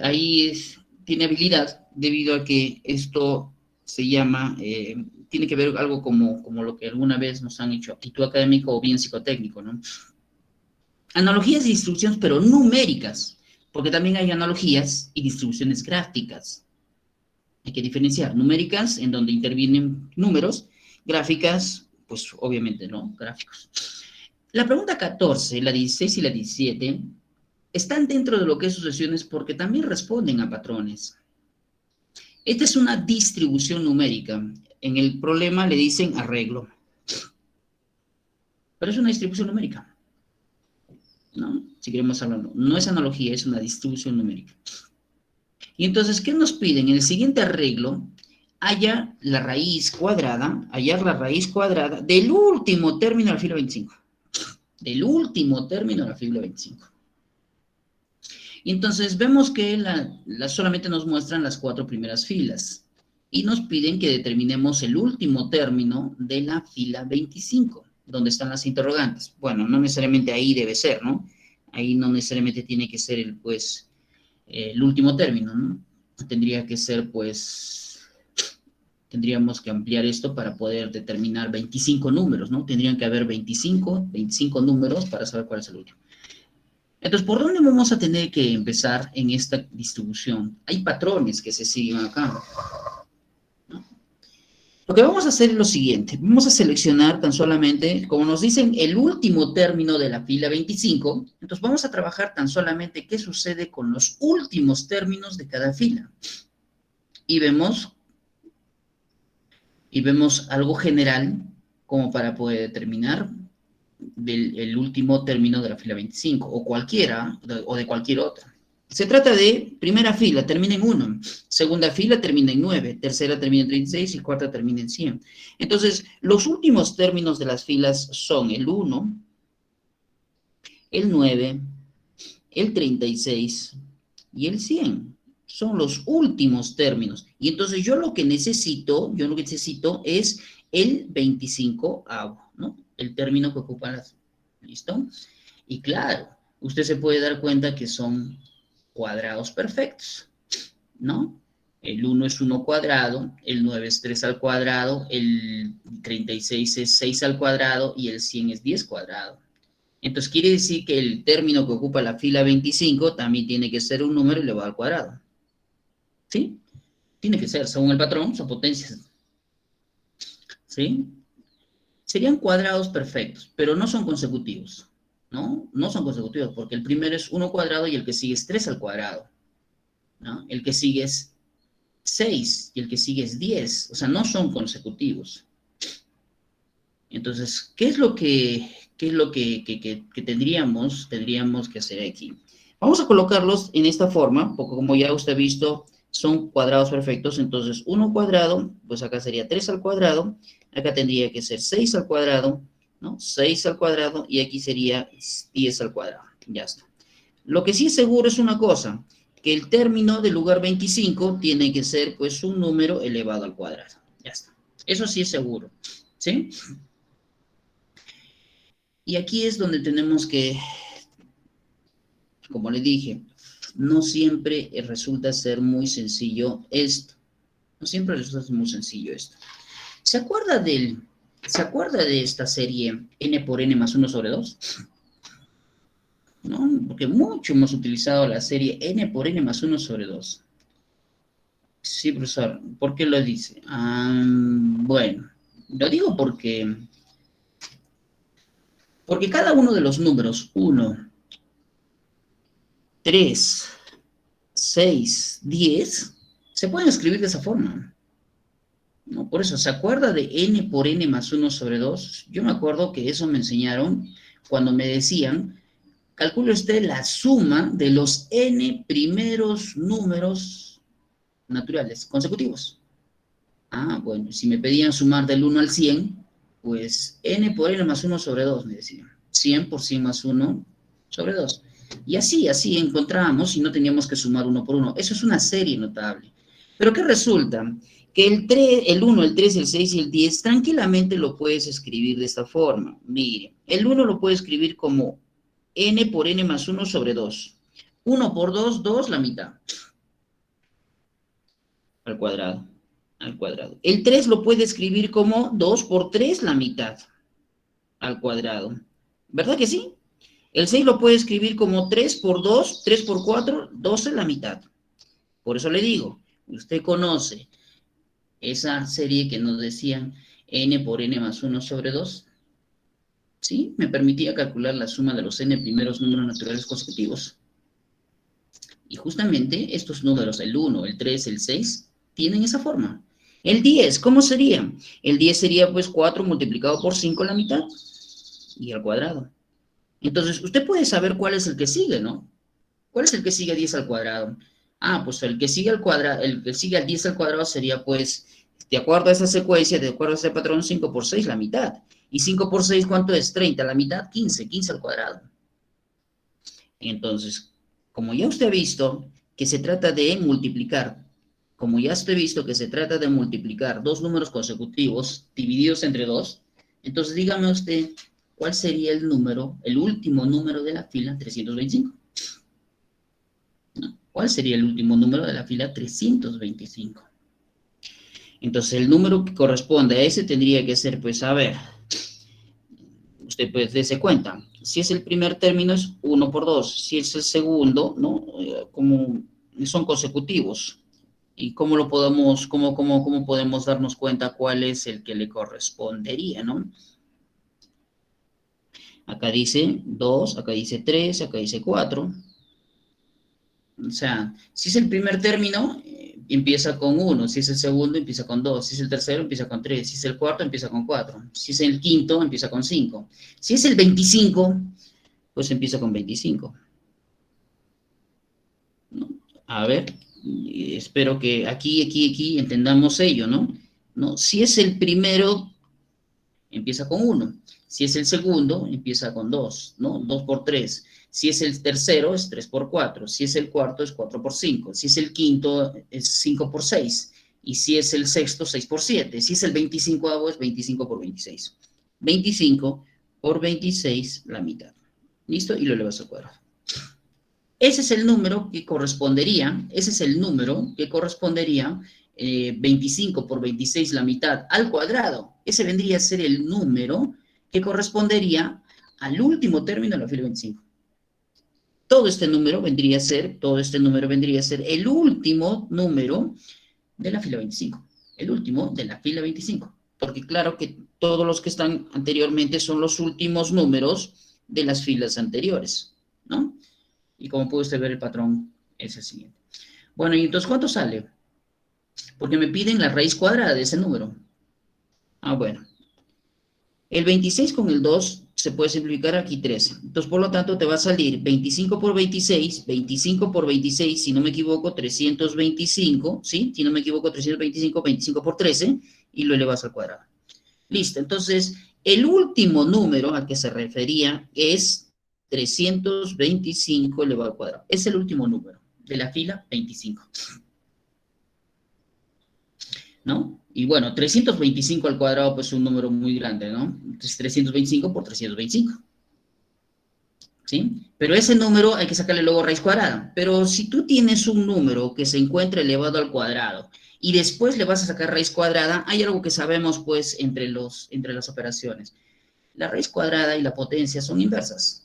ahí tiene habilidad debido a que esto se llama, tiene que ver algo como lo que alguna vez nos han hecho actitud académico o bien psicotécnico, ¿no? Analogías y distribuciones, pero numéricas, porque también hay analogías y distribuciones gráficas. Hay que diferenciar numéricas, en donde intervienen números, gráficas, pues obviamente, ¿no? Gráficos. La pregunta 14, la 16 y la 17 están dentro de lo que es sucesiones porque también responden a patrones. Esta es una distribución numérica. En el problema le dicen arreglo. Pero es una distribución numérica, ¿no? Si queremos hablarlo. No es analogía, es una distribución numérica. Y entonces, ¿qué nos piden? En el siguiente arreglo, hallar la raíz cuadrada del último término de la fila 25. Del último término de la fila 25. Y entonces vemos que solamente nos muestran las 4 primeras filas. Y nos piden que determinemos el último término de la fila 25, donde están las interrogantes. Bueno, no necesariamente ahí debe ser, ¿no? Ahí no necesariamente tiene que ser el último término, ¿no? Tendría que ser, pues, tendríamos que ampliar esto para poder determinar 25 números, ¿no? Tendrían que haber 25 números para saber cuál es el último. Entonces, ¿por dónde vamos a tener que empezar en esta distribución? Hay patrones que se siguen acá, ¿no? Lo que vamos a hacer es lo siguiente. Vamos a seleccionar tan solamente, como nos dicen, el último término de la fila 25. Entonces, vamos a trabajar tan solamente qué sucede con los últimos términos de cada fila. Y vemos algo general como para poder determinar el último término de la fila 25, o cualquiera, o de cualquier otra. Se trata de primera fila, termina en 1, segunda fila termina en 9, tercera termina en 36 y cuarta termina en 100. Entonces, los últimos términos de las filas son el 1, el 9, el 36 y el 100. Son los últimos términos. Y entonces yo lo que necesito es el 25, ¿no? El término que ocupa las... ¿Listo? Y claro, usted se puede dar cuenta que son cuadrados perfectos, ¿no? El 1 es 1 cuadrado, el 9 es 3 al cuadrado, el 36 es 6 al cuadrado y el 100 es 10 cuadrado. Entonces quiere decir que el término que ocupa la fila 25 también tiene que ser un número elevado al cuadrado. ¿Sí? Tiene que ser, según el patrón, son potencias. ¿Sí? Serían cuadrados perfectos, pero no son consecutivos. ¿No? No son consecutivos, porque el primero es 1 cuadrado y el que sigue es 3 al cuadrado. ¿No? El que sigue es 6 y el que sigue es 10. O sea, no son consecutivos. Entonces, ¿qué es lo que tendríamos que hacer aquí? Vamos a colocarlos en esta forma, porque como ya usted ha visto, son cuadrados perfectos. Entonces, 1 cuadrado, pues acá sería 3 al cuadrado. Acá tendría que ser 6 al cuadrado, ¿no? 6 al cuadrado y aquí sería 10 al cuadrado. Ya está. Lo que sí es seguro es una cosa, que el término del lugar 25 tiene que ser pues un número elevado al cuadrado. Ya está. Eso sí es seguro. ¿Sí? Y aquí es donde tenemos que, como le dije, no siempre resulta ser muy sencillo esto. No siempre resulta ser muy sencillo esto. ¿Se acuerda de esta serie n por n más 1 sobre 2? ¿No? Porque mucho hemos utilizado la serie n por n más 1 sobre 2. Sí, profesor. ¿Por qué lo dice? Bueno, lo digo porque cada uno de los números 1, 3, 6, 10 se pueden escribir de esa forma. ¿No? Por eso, ¿se acuerda de n por n más 1 sobre 2? Yo me acuerdo que eso me enseñaron cuando me decían, calcule usted la suma de los n primeros números naturales consecutivos. Bueno, si me pedían sumar del 1 al 100, pues n por n más 1 sobre 2, me decían. 100 por 100 más 1 sobre 2. Y así encontrábamos y no teníamos que sumar uno por uno. Eso es una serie notable. Pero ¿qué resulta? Que el 1, el 3, el 6 y el 10 tranquilamente lo puedes escribir de esta forma. Mire, el 1 lo puedes escribir como n por n más 1 sobre 2. 1 por 2, 2, la mitad. Al cuadrado. Al cuadrado. El 3 lo puede escribir como 2 por 3, la mitad. Al cuadrado. ¿Verdad que sí? El 6 lo puede escribir como 3 por 2, 3 por 4, 12, la mitad. Por eso le digo, usted conoce esa serie que nos decían n por n más 1 sobre 2. ¿Sí? Me permitía calcular la suma de los n primeros números naturales consecutivos. Y justamente estos números, el 1, el 3, el 6, tienen esa forma. El 10, ¿cómo sería? El 10 sería pues 4 multiplicado por 5 a la mitad y al cuadrado. Entonces, usted puede saber cuál es el que sigue, ¿no? ¿Cuál es el que sigue a 10 al cuadrado? Pues el que sigue al cuadrado, el que sigue al 10 al cuadrado sería pues, de acuerdo a esa secuencia, de acuerdo a ese patrón, 5 por 6, la mitad. ¿Y 5 por 6 cuánto es? 30, la mitad, 15, 15 al cuadrado. Entonces, como ya usted ha visto que se trata de multiplicar, como ya usted ha visto que se trata de multiplicar dos números consecutivos divididos entre 2, entonces dígame usted cuál sería el número, el último número de la fila 325. ¿No? ¿Cuál sería el último número de la fila 325? Entonces, el número que corresponde a ese tendría que ser, pues, a ver, usted pues dése cuenta, si es el primer término es 1 por 2, si es el segundo, ¿no? Como son consecutivos. ¿Y cómo podemos darnos cuenta cuál es el que le correspondería, ¿no? Acá dice 2, acá dice 3, acá dice 4. O sea, si es el primer término, empieza con 1, si es el segundo, empieza con 2, si es el tercero, empieza con 3, si es el cuarto, empieza con 4, si es el quinto, empieza con 5, si es el 25, pues empieza con 25. ¿No? A ver, espero que aquí entendamos ello, ¿no? ¿No? Si es el primero, empieza con 1. Si es el segundo, empieza con 2, ¿no? 2 por 3. Si es el tercero, es 3 por 4. Si es el cuarto, es 4 por 5. Si es el quinto, es 5 por 6. Y si es el sexto, 6 por 7. Si es el 25, es 25 por 26. 25 por 26, la mitad. ¿Listo? Y lo elevas al cuadrado. Ese es el número que correspondería, 25 por 26 la mitad al cuadrado. Ese vendría a ser el número que correspondería al último término de la fila 25. Todo este número vendría a ser el último número de la fila 25. El último de la fila 25. Porque claro que todos los que están anteriormente son los últimos números de las filas anteriores, ¿no? Y como puede usted ver, el patrón es el siguiente. Bueno, ¿y entonces cuánto sale? Porque me piden la raíz cuadrada de ese número. Ah, bueno. El 26 con el 2 se puede simplificar aquí 13. Entonces, por lo tanto, te va a salir 25 por 26, 25 por 26, si no me equivoco, 325, ¿sí? Si no me equivoco, 325, 25 por 13, y lo elevas al cuadrado. Listo, entonces, el último número al que se refería es 325 elevado al cuadrado. Es el último número de la fila 25. ¿No? Y bueno, 325 al cuadrado, pues es un número muy grande, ¿no? Entonces, 325 por 325. ¿Sí? Pero ese número hay que sacarle luego raíz cuadrada. Pero si tú tienes un número que se encuentra elevado al cuadrado y después le vas a sacar raíz cuadrada, hay algo que sabemos, pues, entre las operaciones. La raíz cuadrada y la potencia son inversas.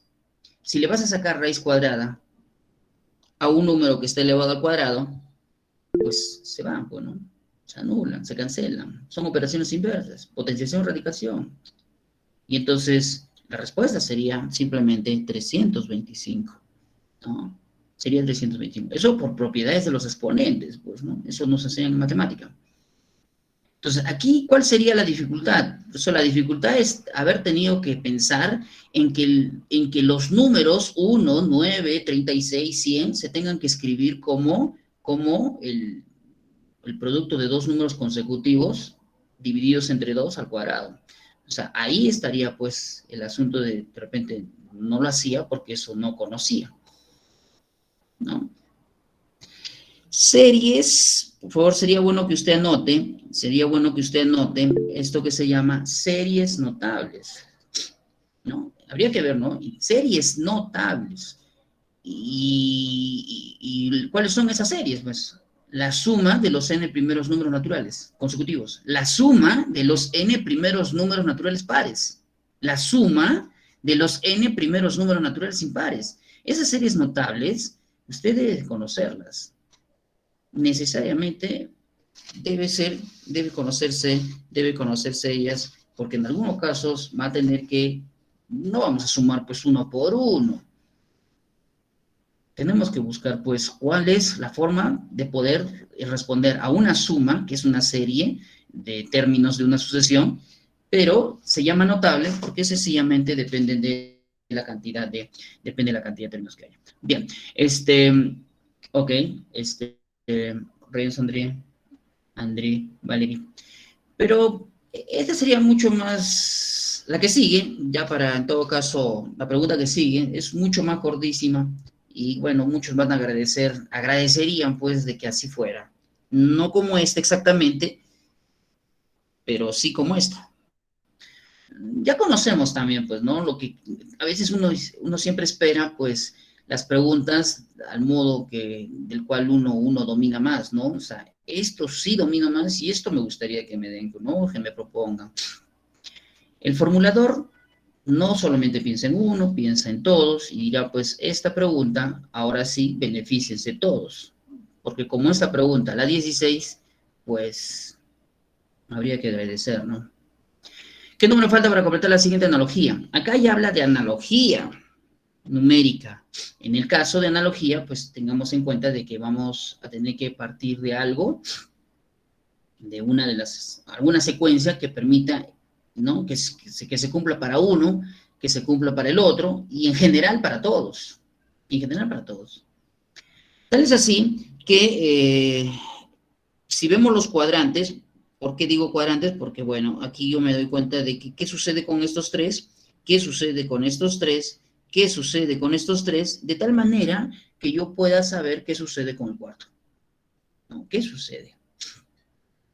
Si le vas a sacar raíz cuadrada a un número que está elevado al cuadrado, pues se van, pues, ¿no? Se anulan, se cancelan. Son operaciones inversas, potenciación, radicación. Y entonces la respuesta sería simplemente 325, ¿no? Sería 325. Eso por propiedades de los exponentes, pues, ¿no? Eso nos enseña en matemática. Entonces, aquí, ¿cuál sería la dificultad? La dificultad es haber tenido que pensar en que los números 1, 9, 36, 100 se tengan que escribir como el producto de dos números consecutivos divididos entre 2 al cuadrado. O sea, ahí estaría pues el asunto de repente no lo hacía porque eso no conocía, ¿no? Series, por favor, sería bueno que usted anote esto que se llama series notables, ¿no? Habría que ver, ¿no? Series notables. ¿Y cuáles son esas series? Pues la suma de los n primeros números naturales consecutivos, la suma de los n primeros números naturales pares, la suma de los n primeros números naturales impares. Esas series notables, usted debe conocerlas. Necesariamente debe conocerse ellas, porque en algunos casos va a tener que, no vamos a sumar pues uno por uno, tenemos que buscar, pues, cuál es la forma de poder responder a una suma, que es una serie de términos de una sucesión, pero se llama notable porque sencillamente depende de la cantidad de términos que haya. Bien, ok, Reyes, André, Valerie. Pero esta sería mucho más, la que sigue, ya para, en todo caso, la pregunta que sigue, es mucho más cortísima, y bueno, muchos van a agradecerían pues de que así fuera. No como esta exactamente, pero sí como esta. Ya conocemos también, pues, ¿no? Lo que a veces uno siempre espera, pues, las preguntas al modo del cual uno domina más, ¿no? O sea, esto sí domino más y esto me gustaría que me den, ¿no? Que me propongan. El formulador no solamente piensa en uno, piensa en todos y dirá, pues, esta pregunta, ahora sí, beneficiense todos. Porque como esta pregunta, la 16, pues, habría que agradecer, ¿no? ¿Qué número falta para completar la siguiente analogía? Acá ya habla de analogía. numérica. En el caso de analogía, pues tengamos en cuenta de que vamos a tener que partir de algo, de alguna secuencia que permita, ¿no? Que se cumpla para uno, que se cumpla para el otro, y en general para todos. En general para todos. Tal es así que si vemos los cuadrantes, ¿por qué digo cuadrantes? Porque, bueno, aquí yo me doy cuenta de que qué sucede con estos tres, qué sucede con estos tres, qué sucede con estos tres, de tal manera que yo pueda saber qué sucede con el cuarto, ¿no? ¿Qué sucede?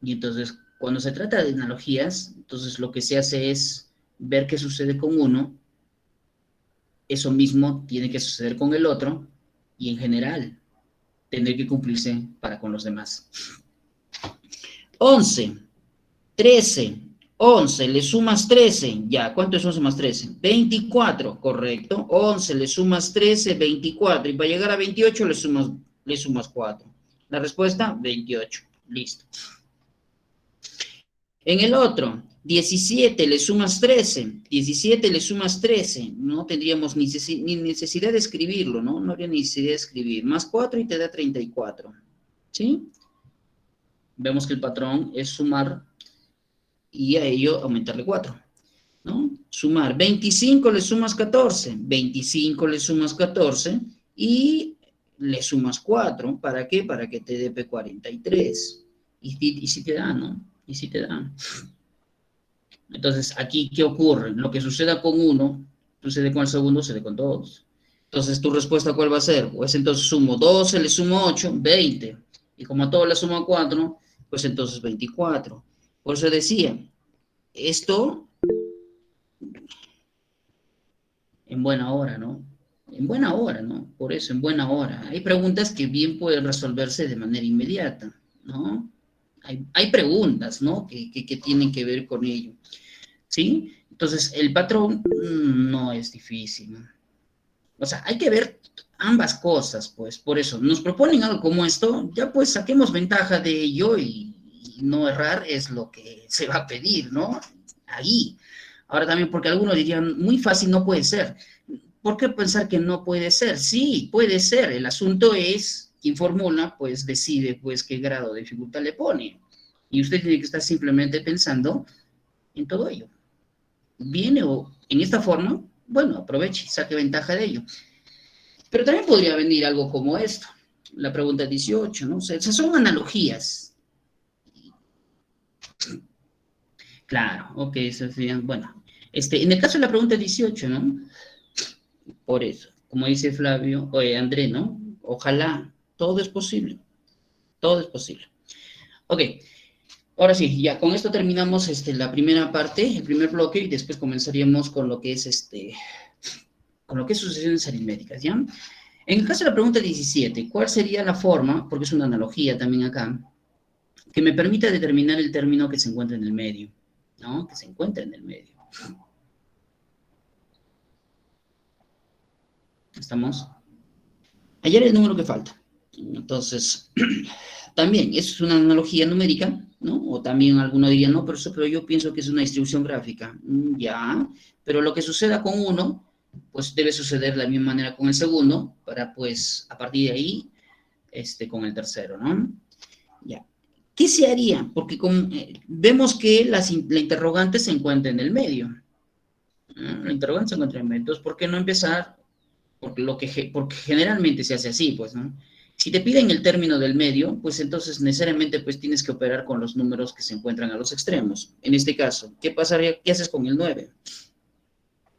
Y entonces, cuando se trata de analogías, entonces lo que se hace es ver qué sucede con uno, eso mismo tiene que suceder con el otro, y en general, tendrá que cumplirse para con los demás. 11, 13, 11, le sumas 13, ya, ¿cuánto es 11 más 13? 24, correcto. 11, le sumas 13, 24, y para llegar a 28 le sumas 4. La respuesta, 28, listo. En el otro, 17 le sumas 13, 17 le sumas 13, no tendríamos ni necesidad de escribirlo, ¿no? No habría necesidad de escribir. Más 4 y te da 34, ¿sí? Vemos que el patrón es sumar y a ello aumentarle 4, ¿no? Sumar 25 le sumas 14, 25 le sumas 14 y le sumas 4, ¿para qué? Para que te dé P43. Y si te da, ¿no? Y si te da. Entonces, aquí, ¿qué ocurre? Lo que suceda con uno, sucede con el segundo, sucede con todos. Entonces, ¿tu respuesta cuál va a ser? Pues entonces sumo 12, le sumo 8, 20. Y como a todos le sumo 4, pues entonces 24. Por eso decía, esto en buena hora, ¿no? En buena hora, ¿no? Por eso, en buena hora. Hay preguntas que bien pueden resolverse de manera inmediata, ¿no? Hay preguntas, ¿no? Que tienen que ver con ello, ¿sí? Entonces, el patrón no es difícil, ¿no? O sea, hay que ver ambas cosas, pues, por eso, nos proponen algo como esto, ya pues saquemos ventaja de ello y no errar es lo que se va a pedir, ¿no? Ahí. Ahora también, porque algunos dirían, muy fácil no puede ser. ¿Por qué pensar que no puede ser? Sí, puede ser. El asunto es, quien formula, pues decide, pues, qué grado de dificultad le pone. Y usted tiene que estar simplemente pensando en todo ello. Viene o en esta forma, bueno, aproveche y saque ventaja de ello. Pero también podría venir algo como esto, la pregunta 18, ¿no? O sea, esas son analogías. Claro, ok, eso sería, bueno. En el caso de la pregunta 18, ¿no? Por eso, como dice Flavio, oye, André, ¿no? Ojalá, todo es posible, todo es posible. Ok, ahora sí, ya con esto terminamos la primera parte, el primer bloque, y después comenzaríamos con lo que es con lo que es sucesiones aritméticas, ¿ya? En el caso de la pregunta 17, ¿cuál sería la forma, porque es una analogía también acá, que me permita determinar el término que se encuentra en el medio, ¿no? Que se encuentra en el medio. ¿Estamos? Hallar el número que falta. Entonces, también, eso es una analogía numérica, ¿no? O también alguno diría, no, pero yo pienso que es una distribución gráfica. Ya, pero lo que suceda con uno, pues debe suceder de la misma manera con el segundo, para pues, a partir de ahí, con el tercero, ¿no? Ya. ¿Qué se haría? Porque vemos que la interrogante se encuentra en el medio. La interrogante se encuentra en el medio. Entonces, ¿por qué no empezar? Porque generalmente se hace así, pues, ¿no? Si te piden el término del medio, pues entonces necesariamente pues tienes que operar con los números que se encuentran a los extremos. En este caso, ¿qué pasaría? ¿Qué haces con el 9?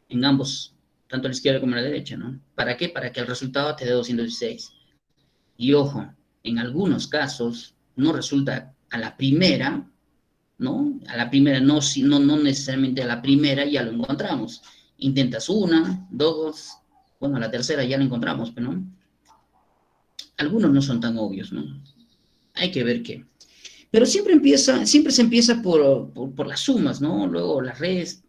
En ambos, tanto a la izquierda como a la derecha, ¿no? ¿Para qué? Para que el resultado te dé 216. Y ojo, en algunos casos no resulta a la primera, ¿no? A la primera, no necesariamente a la primera ya lo encontramos. Intentas una, dos, bueno, a la tercera ya lo encontramos, pero no. Algunos no son tan obvios, ¿no? Hay que ver qué. Pero siempre se empieza por las sumas, ¿no? Luego la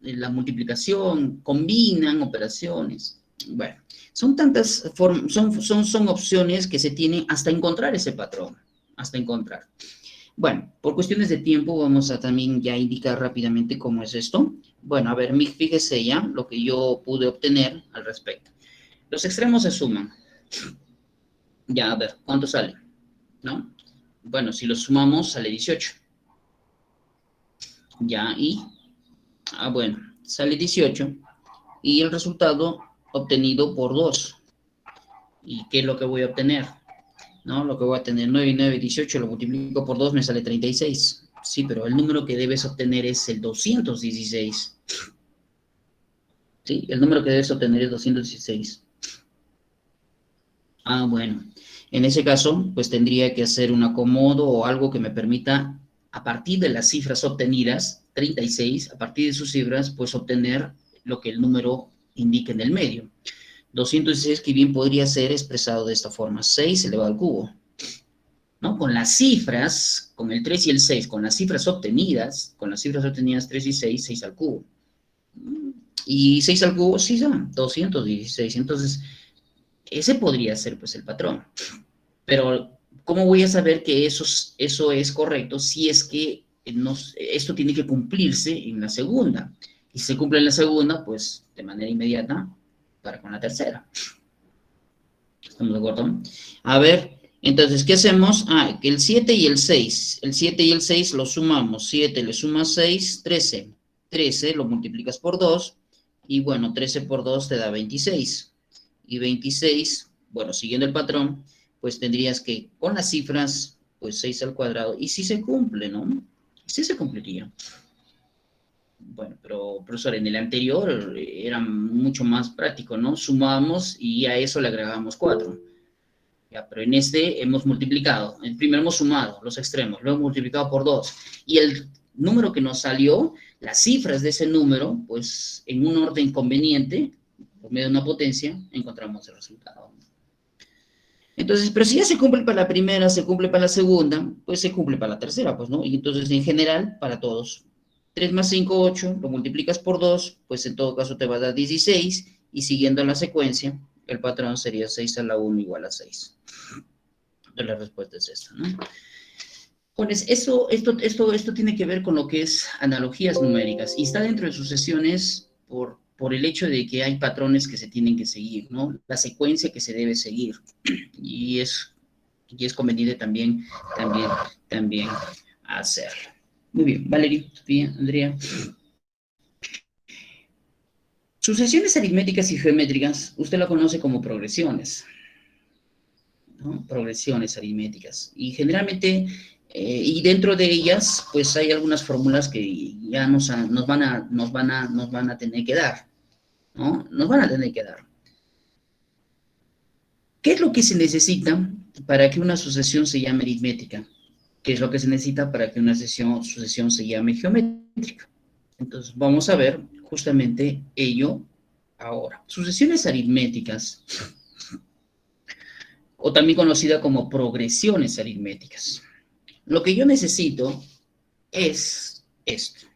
la multiplicación, combinan operaciones. Bueno, son tantas son opciones que se tienen hasta encontrar ese patrón, hasta encontrar. Bueno, por cuestiones de tiempo vamos a también ya indicar rápidamente cómo es esto. Bueno, a ver, fíjese ya lo que yo pude obtener al respecto. Los extremos se suman. Ya, a ver, ¿cuánto sale? ¿No? Bueno, si los sumamos, sale 18. Ya, bueno, sale 18. Y el resultado obtenido por 2. ¿Y qué es lo que voy a obtener? ¿No? Lo que voy a tener 9 y 9, 18, lo multiplico por 2, me sale 36. Sí, pero el número que debes obtener es el 216. Sí, el número que debes obtener es 216. Bueno. En ese caso, pues tendría que hacer un acomodo o algo que me permita, a partir de las cifras obtenidas, 36, a partir de sus cifras, pues obtener lo que el número indica en el medio. 216 que bien podría ser expresado de esta forma, 6 elevado al cubo. ¿No? Con las cifras, con el 3 y el 6, con las cifras obtenidas 3 y 6, 6 al cubo. Y 6 al cubo, sí, son 216. Entonces, ese podría ser pues el patrón. Pero, ¿cómo voy a saber que eso es correcto si es que esto tiene que cumplirse en la segunda? Y si se cumple en la segunda, pues de manera inmediata, para con la tercera. ¿Estamos de acuerdo? A ver, entonces, ¿qué hacemos? Que el 7 y el 6. El 7 y el 6 los sumamos. 7 le sumas 6, 13. 13 lo multiplicas por 2. Y bueno, 13 por 2 te da 26. Y 26, bueno, siguiendo el patrón, pues tendrías que, con las cifras, pues 6 al cuadrado. Y si se cumple, ¿no? Sí se cumpliría. Bueno, pero profesor, en el anterior era mucho más práctico, ¿no? Sumábamos y a eso le agregábamos 4. Ya, pero en este hemos multiplicado. Primero hemos sumado los extremos, luego hemos multiplicado por 2. Y el número que nos salió, las cifras de ese número, pues en un orden conveniente, por medio de una potencia, encontramos el resultado. Entonces, pero si ya se cumple para la primera, se cumple para la segunda, pues se cumple para la tercera, pues, ¿no? Y entonces, en general, para todos. 3 más 5, 8, lo multiplicas por 2, pues en todo caso te va a dar 16, y siguiendo la secuencia, el patrón sería 6 a la 1 igual a 6. Entonces, la respuesta es esta, ¿no? Pues esto tiene que ver con lo que es analogías numéricas, y está dentro de sucesiones por el hecho de que hay patrones que se tienen que seguir, ¿no? La secuencia que se debe seguir. Y es conveniente también hacerlo. Muy bien, Valeria, Sofía, Andrea. Sucesiones aritméticas y geométricas, usted la conoce como progresiones, ¿no? Progresiones aritméticas. Y generalmente, y dentro de ellas, pues hay algunas fórmulas que ya nos van a tener que dar, ¿no? Nos van a tener que dar. ¿Qué es lo que se necesita para que una sucesión se llame aritmética? ¿Qué es lo que se necesita para que una sucesión se llame geométrica? Entonces, vamos a ver justamente ello ahora. Sucesiones aritméticas, o también conocida como progresiones aritméticas. Lo que yo necesito es esto.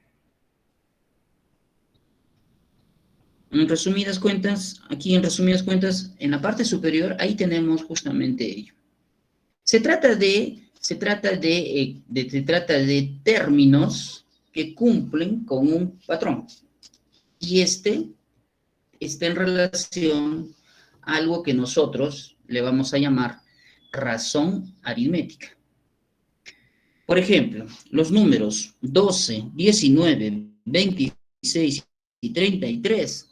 En resumidas cuentas, aquí en resumidas cuentas, en la parte superior, ahí tenemos justamente ello. Se trata de términos que cumplen con un patrón. Y este está en relación a algo que nosotros le vamos a llamar razón aritmética. Por ejemplo, los números 12, 19, 26 y 33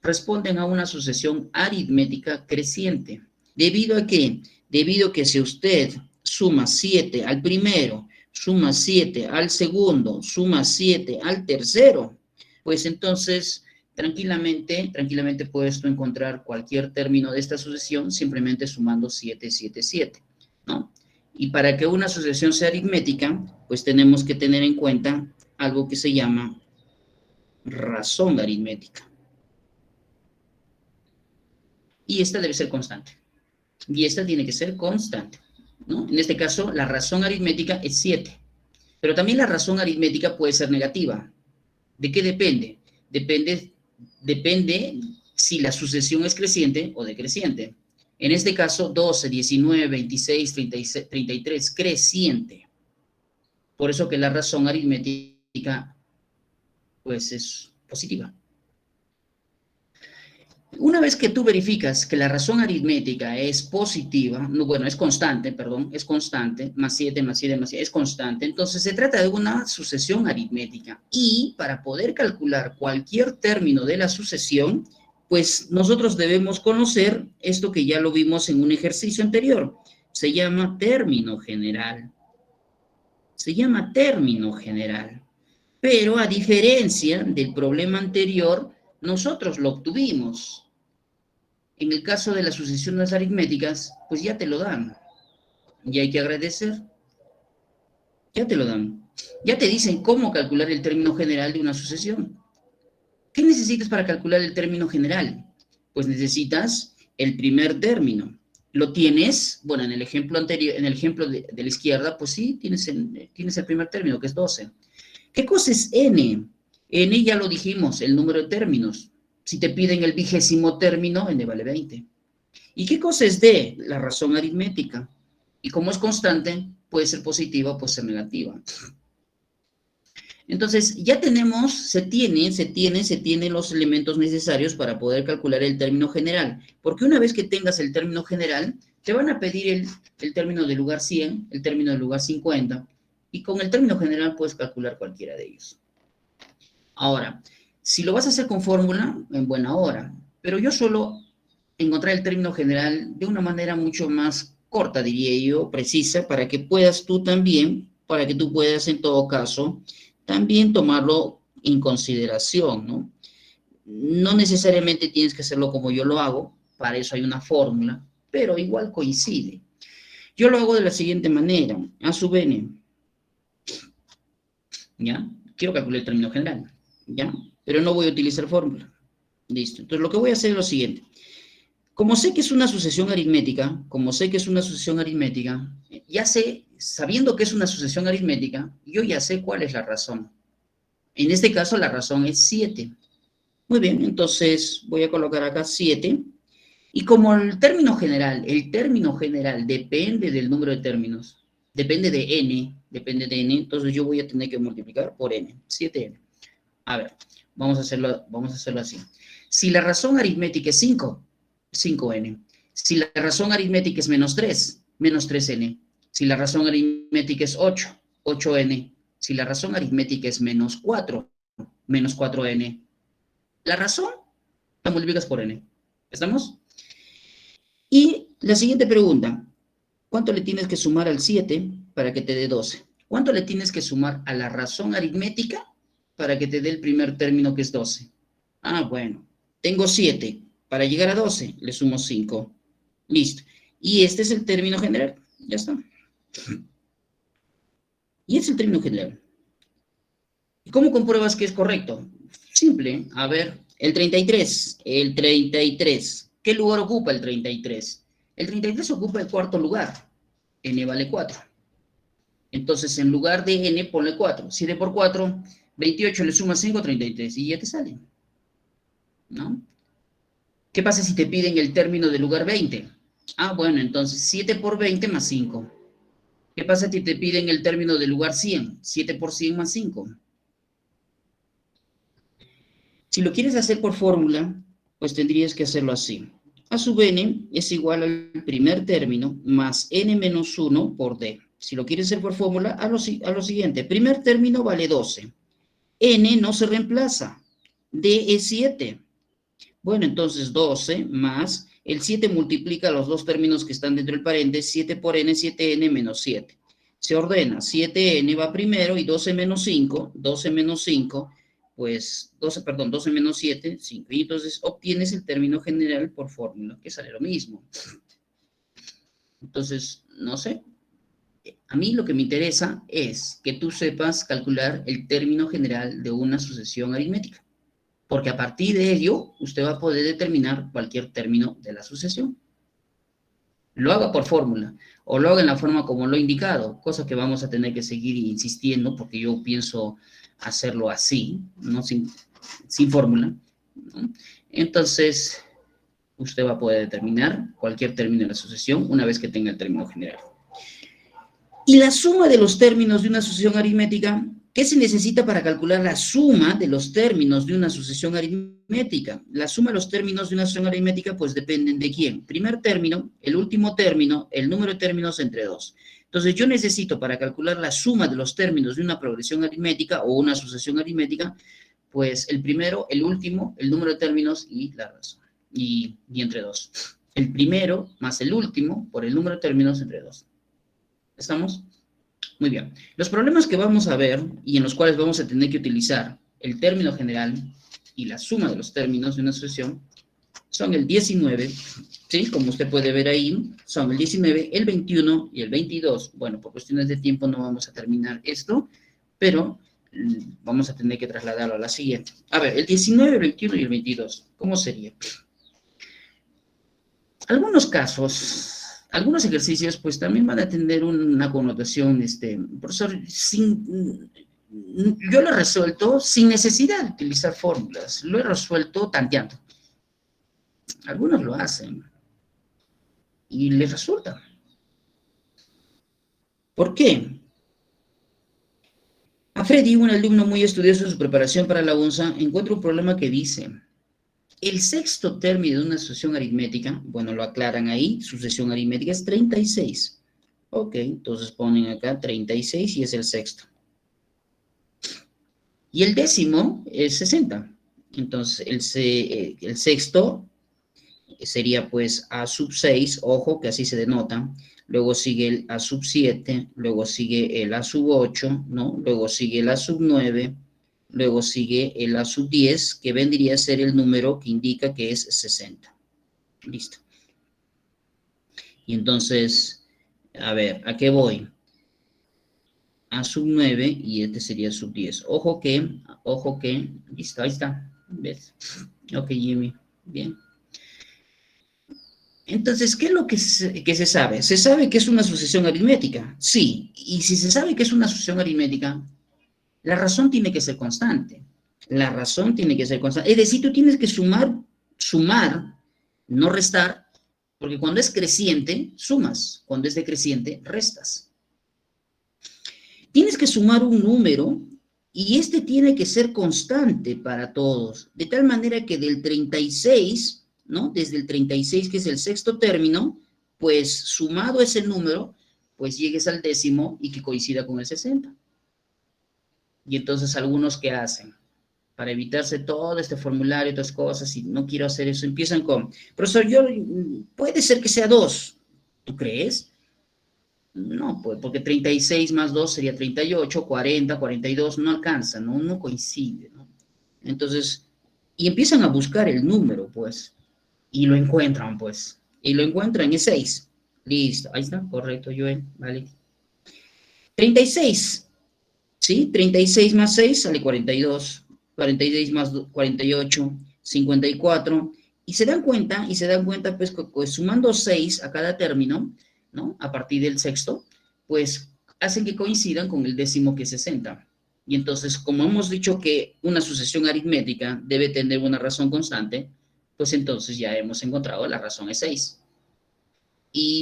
responden a una sucesión aritmética creciente. ¿Debido a qué? Debido a que si usted suma 7 al primero, suma 7 al segundo, suma 7 al tercero, pues entonces tranquilamente puedes tú encontrar cualquier término de esta sucesión simplemente sumando 7, 7, 7, ¿no? Y para que una sucesión sea aritmética, pues tenemos que tener en cuenta algo que se llama razón aritmética. Y esta debe ser constante. Y esta tiene que ser constante, ¿no? En este caso, la razón aritmética es 7. Pero también la razón aritmética puede ser negativa. ¿De qué depende? Depende si la sucesión es creciente o decreciente. En este caso, 12, 19, 26, 33, creciente. Por eso que la razón aritmética, pues, es positiva. Una vez que tú verificas que la razón aritmética es positiva, no, bueno, es constante, perdón, es constante, más 7, más 7, más 7, es constante, entonces se trata de una sucesión aritmética. Y para poder calcular cualquier término de la sucesión, pues nosotros debemos conocer esto que ya lo vimos en un ejercicio anterior. Se llama término general. Se llama término general. Pero a diferencia del problema anterior, nosotros lo obtuvimos. En el caso de las sucesiones aritméticas, pues ya te lo dan. Y hay que agradecer. Ya te lo dan. Ya te dicen cómo calcular el término general de una sucesión. ¿Qué necesitas para calcular el término general? Pues necesitas el primer término. ¿Lo tienes? Bueno, en el ejemplo anterior, en el ejemplo de la izquierda, pues sí, tienes el primer término, que es 12. ¿Qué cosa es n? N ya lo dijimos, el número de términos. Si te piden el 20º término, n vale 20. ¿Y qué cosa es d? La razón aritmética. Y como es constante, puede ser positiva o puede ser negativa. Entonces, ya tenemos, se tienen los elementos necesarios para poder calcular el término general. Porque una vez que tengas el término general, te van a pedir el término del lugar 100, el término del lugar 50, y con el término general puedes calcular cualquiera de ellos. Ahora, si lo vas a hacer con fórmula, en buena hora. Pero yo suelo encontrar el término general de una manera mucho más corta, diría yo, precisa, para que puedas tú también, para que tú puedas en todo caso, también tomarlo en consideración, ¿no? No necesariamente tienes que hacerlo como yo lo hago, para eso hay una fórmula, pero igual coincide. Yo lo hago de la siguiente manera, a sub n, ¿ya? Quiero calcular el término general, ¿ya? Pero no voy a utilizar fórmula. Listo. Entonces, lo que voy a hacer es lo siguiente. Como sé que es una sucesión aritmética, ya sé, sabiendo que es una sucesión aritmética, yo ya sé cuál es la razón. En este caso, la razón es 7. Muy bien, entonces voy a colocar acá 7. Y como el término general depende del número de términos, depende de n, entonces yo voy a tener que multiplicar por n, 7n. A ver, vamos a hacerlo así. Si la razón aritmética es 5, 5n. Si la razón aritmética es menos 3, menos 3n. Si la razón aritmética es 8, 8n. Si la razón aritmética es menos 4, menos 4n. La razón la multiplicas por n. ¿Estamos? Y la siguiente pregunta. ¿Cuánto le tienes que sumar al 7 para que te dé 12? ¿Cuánto le tienes que sumar a la razón aritmética para que te dé el primer término que es 12? Ah, bueno. Tengo 7. Para llegar a 12, le sumo 5. Listo. Y este es el término general. Ya está. Y este es el término general. ¿Y cómo compruebas que es correcto? Simple. A ver, el 33. El 33. ¿Qué lugar ocupa el 33? El 33 ocupa el cuarto lugar. N vale 4. Entonces, en lugar de n, ponle 4. 7 por 4, 28, le sumas 5, 33. Y ya te sale. ¿No? ¿Qué pasa si te piden el término del lugar 20? Ah, bueno, entonces 7 por 20 más 5. ¿Qué pasa si te piden el término del lugar 100? 7 por 100 más 5. Si lo quieres hacer por fórmula, pues tendrías que hacerlo así. A sub n es igual al primer término más n menos 1 por d. Si lo quieres hacer por fórmula, a lo siguiente. Primer término vale 12. N no se reemplaza. D es 7. Bueno, entonces 12 más, el 7 multiplica los dos términos que están dentro del paréntesis, 7 por n, 7n menos 7. Se ordena, 7n va primero y 12 menos 5, pues 12 menos 7, 5. Y entonces obtienes el término general por fórmula, que sale lo mismo. Entonces, no sé. A mí lo que me interesa es que tú sepas calcular el término general de una sucesión aritmética. Porque a partir de ello, usted va a poder determinar cualquier término de la sucesión. Lo haga por fórmula, o lo haga en la forma como lo he indicado, cosa que vamos a tener que seguir insistiendo, porque yo pienso hacerlo así, no sin fórmula, ¿no? Entonces, usted va a poder determinar cualquier término de la sucesión una vez que tenga el término general. Y la suma de los términos de una sucesión aritmética ¿Qué se necesita para calcular la suma de los términos de una sucesión aritmética? La suma de los términos de una sucesión aritmética, pues dependen de quién. Primer término, el último término, el número de términos entre dos. Entonces, yo necesito para calcular la suma de los términos de una progresión aritmética o una sucesión aritmética, pues el primero, el último, el número de términos y la razón. Y entre dos. El primero más el último por el número de términos entre dos. ¿Estamos? Muy bien. Los problemas que vamos a ver y en los cuales vamos a tener que utilizar el término general y la suma de los términos de una sucesión son el 19, ¿sí? Como usted puede ver ahí, son el 19, el 21 y el 22. Bueno, por cuestiones de tiempo no vamos a terminar esto, pero vamos a tener que trasladarlo a la siguiente. A ver, el 19, el 21 y el 22, ¿cómo sería? Algunos casos, algunos ejercicios, pues también van a tener una connotación, profesor, yo lo he resuelto sin necesidad de utilizar fórmulas, lo he resuelto tanteando. Algunos lo hacen y les resulta. ¿Por qué? A Freddy, un alumno muy estudioso en su preparación para la UNSA, encuentra un problema que dice: el sexto término de una sucesión aritmética, bueno, lo aclaran ahí, sucesión aritmética es 36. Ok, entonces ponen acá 36 y es el sexto. Y el décimo es 60. Entonces, el sexto sería pues A sub 6, ojo que así se denota. Luego sigue el A sub 7, luego sigue el A sub 8, ¿no? Luego sigue el A sub 9, luego sigue el A sub 10, que vendría a ser el número que indica que es 60. Listo. Y entonces, a ver, ¿a qué voy? A sub 9 y este sería sub 10. Ojo que, listo, ahí está. ¿Ves? Ok, Jimmy, bien. Entonces, ¿qué es lo que se sabe? Se sabe que es una sucesión aritmética, sí. Y si se sabe que es una sucesión aritmética, la razón tiene que ser constante. La razón tiene que ser constante. Es decir, tú tienes que sumar, no restar, porque cuando es creciente, sumas. Cuando es decreciente, restas. Tienes que sumar un número y este tiene que ser constante para todos, de tal manera que del 36, ¿no? Desde el 36, que es el sexto término, pues sumado ese número, pues llegues al décimo y que coincida con el 60. Y entonces algunos, ¿qué hacen? Para evitarse todo este formulario y otras cosas, y no quiero hacer eso, empiezan con: profesor, puede ser que sea 2, ¿tú crees? No, pues porque 36 más 2 sería 38, 40, 42, no alcanza, no coincide, ¿no? Entonces, y empiezan a buscar el número, pues, y lo encuentran, pues, y lo encuentran, es 6. Listo, ahí está, correcto, Joel, vale. 36, ¿sí? 36 más 6 sale 42, 46 más 48, 54, y se dan cuenta, pues sumando 6 a cada término, ¿no? A partir del sexto, pues hacen que coincidan con el décimo, que es 60. Y entonces, como hemos dicho que una sucesión aritmética debe tener una razón constante, pues entonces ya hemos encontrado la razón es 6.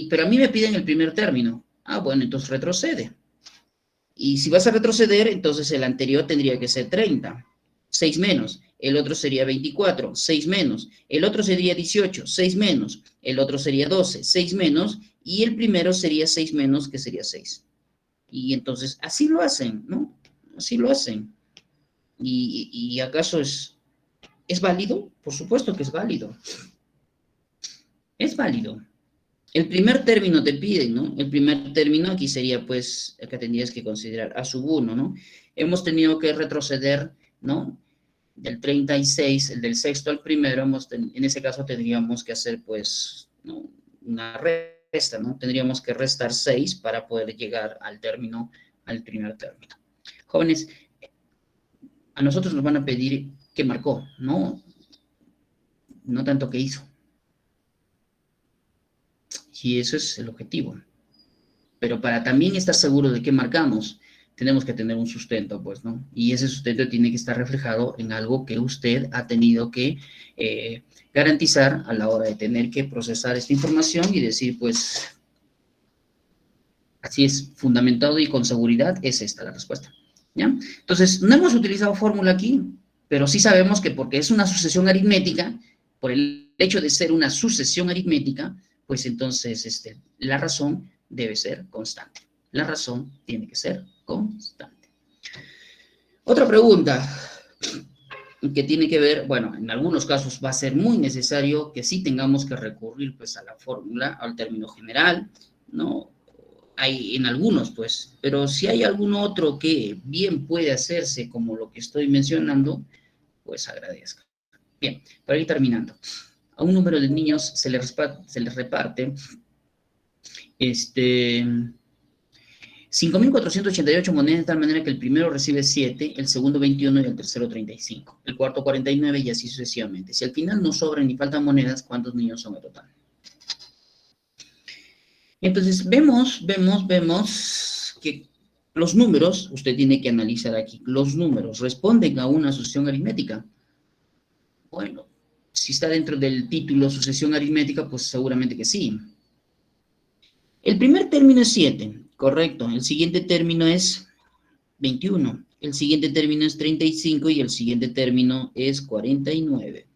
Pero a mí me piden el primer término. Ah, bueno, entonces retrocede. Y si vas a retroceder, entonces el anterior tendría que ser 30, 6 menos. El otro sería 24, 6 menos. El otro sería 18, 6 menos. El otro sería 12, 6 menos. Y el primero sería 6 menos, que sería 6. Y entonces así lo hacen, ¿no? Así lo hacen. ¿Y acaso es válido? Por supuesto que es válido. Es válido. El primer término te piden, ¿no? El primer término aquí sería, pues, que tendrías que considerar A sub 1, ¿no? Hemos tenido que retroceder, ¿no? Del 36, el del sexto al primero, en ese caso tendríamos que hacer, pues, ¿no? Una resta, ¿no? Tendríamos que restar 6 para poder llegar al término, al primer término. Jóvenes, a nosotros nos van a pedir qué marcó, ¿no? No tanto qué hizo. Y eso es el objetivo. Pero para también estar seguro de qué marcamos, tenemos que tener un sustento, pues, ¿no? Y ese sustento tiene que estar reflejado en algo que usted ha tenido que garantizar a la hora de tener que procesar esta información y decir, pues, así es, fundamentado y con seguridad, es esta la respuesta. ¿ya? Entonces, no hemos utilizado fórmula aquí, pero sí sabemos que porque es una sucesión aritmética, por el hecho de ser una sucesión aritmética, pues entonces la razón debe ser constante. La razón tiene que ser constante. Otra pregunta que tiene que ver, bueno, en algunos casos va a ser muy necesario que sí tengamos que recurrir pues a la fórmula, al término general, ¿no? Hay en algunos, pues, pero si hay algún otro que bien puede hacerse como lo que estoy mencionando, pues agradezco. Bien, para ir terminando. A un número de niños se les reparte 5.488 monedas de tal manera que el primero recibe 7, el segundo 21 y el tercero 35, el cuarto 49 y así sucesivamente. Si al final no sobran ni faltan monedas, ¿cuántos niños son en total? Entonces, vemos que los números, usted tiene que analizar aquí, los números responden a una sucesión aritmética. Bueno, si está dentro del título sucesión aritmética, pues seguramente que sí. El primer término es 7, correcto. El siguiente término es 21. El siguiente término es 35 y el siguiente término es 49.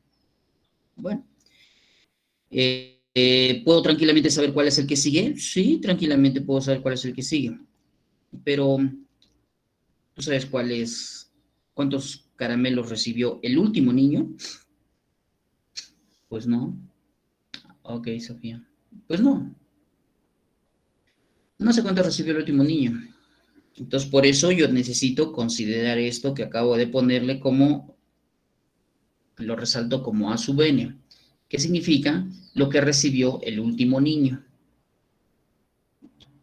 Bueno, ¿puedo tranquilamente saber cuál es el que sigue? Sí, tranquilamente puedo saber cuál es el que sigue. Pero, ¿tú sabes cuántos caramelos recibió el último niño? Pues no. Ok, Sofía. Pues no. No sé cuánto recibió el último niño. Entonces, por eso yo necesito considerar esto que acabo de ponerle como, lo resalto como A sub n, que significa lo que recibió el último niño,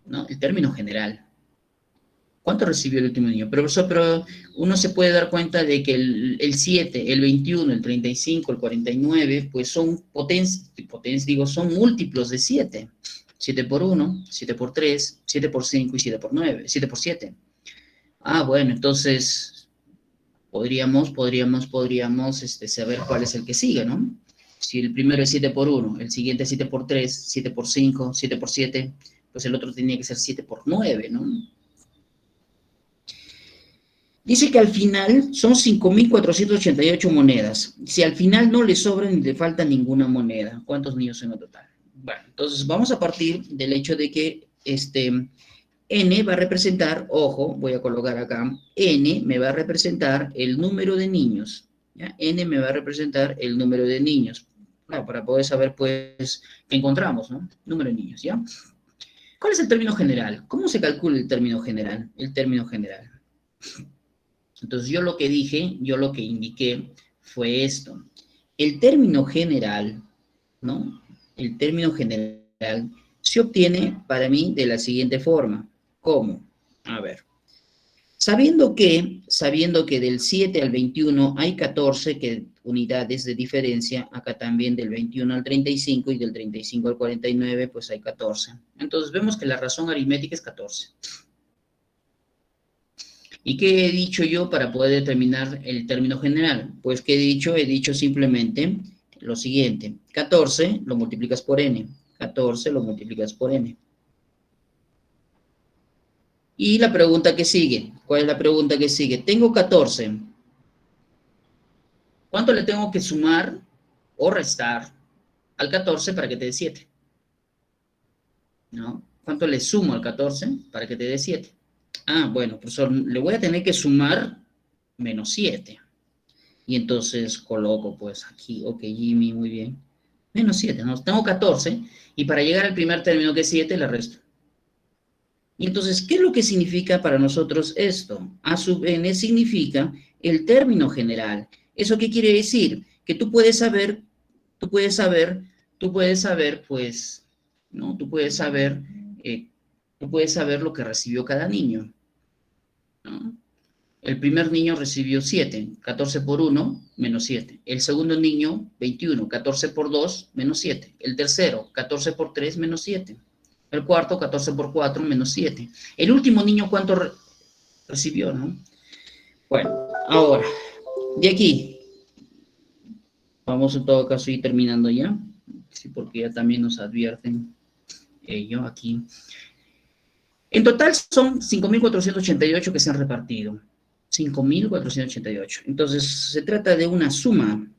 ¿no? El término general. ¿Cuánto recibió el último niño? Pero uno se puede dar cuenta de que el 7, el 21, el 35, el 49, pues son son múltiplos de 7. 7 por 1, 7 por 3, 7 por 5 y 7 por 9, 7 por 7. Ah, bueno, entonces podríamos saber cuál es el que sigue, ¿no? Si el primero es 7 por 1, el siguiente es 7 por 3, 7 por 5, 7 por 7, pues el otro tenía que ser 7 por 9, ¿no? Dice que al final son 5.488 monedas. Si al final no le sobra ni le falta ninguna moneda, ¿cuántos niños son en total? Bueno, entonces vamos a partir del hecho de que n va a representar, ojo, voy a colocar acá, n me va a representar el número de niños. ¿Ya? N me va a representar el número de niños. Bueno, para poder saber, pues, qué encontramos, ¿no? Número de niños, ¿ya? ¿Cuál es el término general? ¿Cómo se calcula el término general? El término general. Entonces, yo lo que indiqué fue esto. El término general, ¿no? El término general se obtiene para mí de la siguiente forma. ¿Cómo? A ver. Sabiendo que del 7 al 21 hay 14 unidades de diferencia, acá también del 21 al 35 y del 35 al 49, pues hay 14. Entonces vemos que la razón aritmética es 14. ¿Y qué he dicho yo para poder determinar el término general? Pues ¿qué he dicho? He dicho simplemente lo siguiente. 14 lo multiplicas por n. 14 lo multiplicas por n. Y la pregunta que sigue. ¿Cuál es la pregunta que sigue? Tengo 14. ¿Cuánto le tengo que sumar o restar al 14 para que te dé 7? ¿No? ¿Cuánto le sumo al 14 para que te dé 7? Ah, bueno, profesor, le voy a tener que sumar menos 7. Y entonces coloco pues aquí, ok, Jimmy, muy bien. Menos 7, ¿no? Tengo 14 y para llegar al primer término que es 7 le resto. Y entonces, ¿qué es lo que significa para nosotros esto? A sub n significa el término general. ¿Eso qué quiere decir? Que tú puedes saber, pues, ¿no? Tú puedes saber lo que recibió cada niño, ¿no? El primer niño recibió 7, 14 por 1, menos 7. El segundo niño, 21, 14 por 2, menos 7. El tercero, 14 por 3, menos 7. El cuarto, 14 por 4, menos 7. El último niño, ¿cuánto recibió, no? Bueno, ahora, de aquí, vamos en todo caso a ir terminando ya, sí, porque ya también nos advierten ello aquí. En total son 5.488 que se han repartido. 5.488. Entonces, se trata de una suma,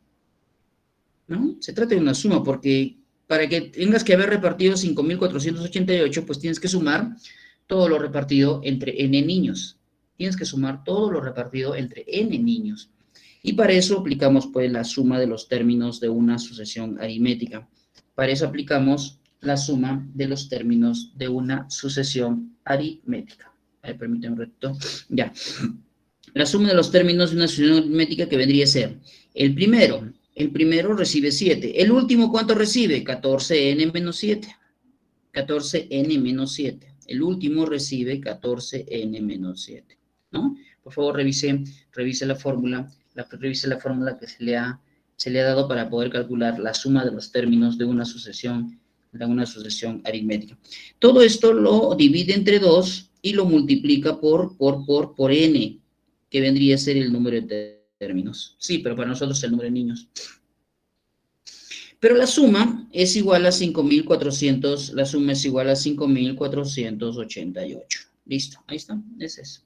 ¿no? Se trata de una suma porque para que tengas que haber repartido 5.488, pues tienes que sumar todo lo repartido entre n niños. Tienes que sumar todo lo repartido entre n niños. Y para eso aplicamos, pues, la suma de los términos de una sucesión aritmética. Para eso aplicamos la suma de los términos de una sucesión aritmética. Permítame un ratito. Ya. La suma de los términos de una sucesión aritmética que vendría a ser el primero recibe 7. ¿El último cuánto recibe? 14n menos 7. 14n menos 7. El último recibe 14n menos 7. ¿No? Por favor, revise la fórmula. Revise la fórmula que se le ha dado para poder calcular la suma de los términos de una sucesión aritmética. Todo esto lo divide entre 2 y lo multiplica por n, que vendría a ser el número de términos. Sí, pero para nosotros es el número de niños. Pero la suma es igual a 5.400, la suma es igual a 5.488. Listo, ahí está, ese es.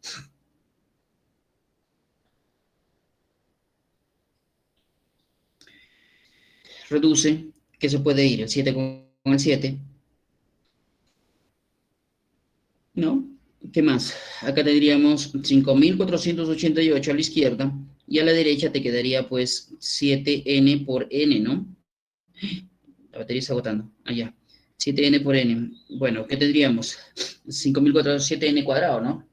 Reduce, ¿qué se puede ir? El 7 con el 7. ¿No? ¿Qué más? Acá tendríamos 5.488 a la izquierda y a la derecha te quedaría pues 7n por n, ¿no? La batería está agotando. Allá. 7n por n. Bueno, ¿qué tendríamos? 5.407n cuadrado, ¿no?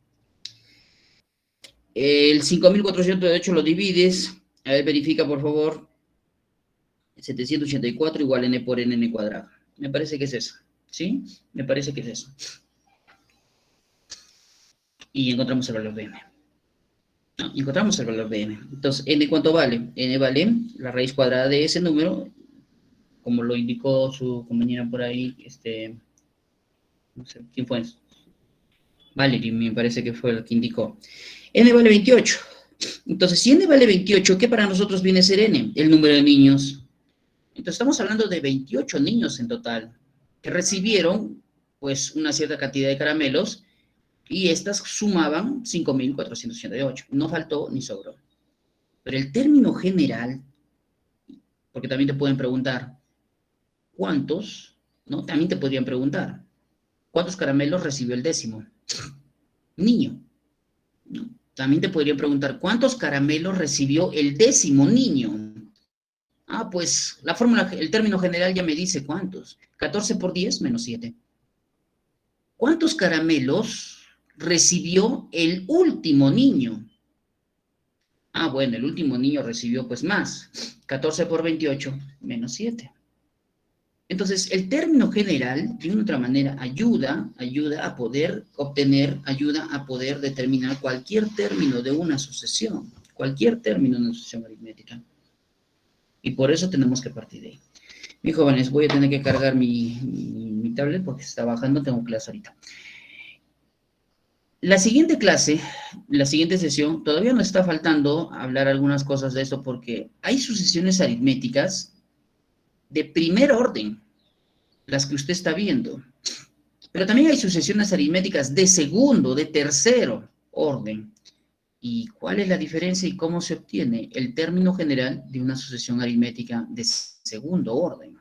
El 5.408 lo divides. A ver, verifica, por favor. 784 igual n por n cuadrado. Me parece que es eso. ¿Sí? Me parece que es eso. Y encontramos el valor de n. No, encontramos el valor de n. Entonces, ¿n cuánto vale? N vale la raíz cuadrada de ese número, como lo indicó su compañera por ahí, no sé, ¿quién fue? Valerie, me parece que fue el que indicó. N vale 28. Entonces, si n vale 28, ¿qué para nosotros viene a ser n? El número de niños. Entonces, estamos hablando de 28 niños en total, que recibieron, pues, una cierta cantidad de caramelos, y estas sumaban 5.488. No faltó ni sobró. Pero el término general, porque también te pueden preguntar, ¿cuántos? ¿No? También te podrían preguntar, ¿cuántos caramelos recibió el décimo niño? ¿No? También te podrían preguntar, ¿cuántos caramelos recibió el décimo niño? Ah, pues la fórmula, el término general ya me dice cuántos. 14 por 10 menos 7. ¿Cuántos caramelos recibió el último niño? Ah, bueno, el último niño recibió pues más. 14 por 28 menos 7. Entonces, el término general, de una otra manera, ayuda a poder obtener, ayuda a poder determinar cualquier término de una sucesión, aritmética. Y por eso tenemos que partir de ahí. Mis jóvenes, voy a tener que cargar mi tablet porque se está bajando, tengo clase ahorita. La siguiente clase, la siguiente sesión, todavía nos está faltando hablar algunas cosas de esto porque hay sucesiones aritméticas de primer orden, las que usted está viendo. Pero también hay sucesiones aritméticas de segundo, de tercero orden. ¿Y cuál es la diferencia y cómo se obtiene el término general de una sucesión aritmética de segundo orden?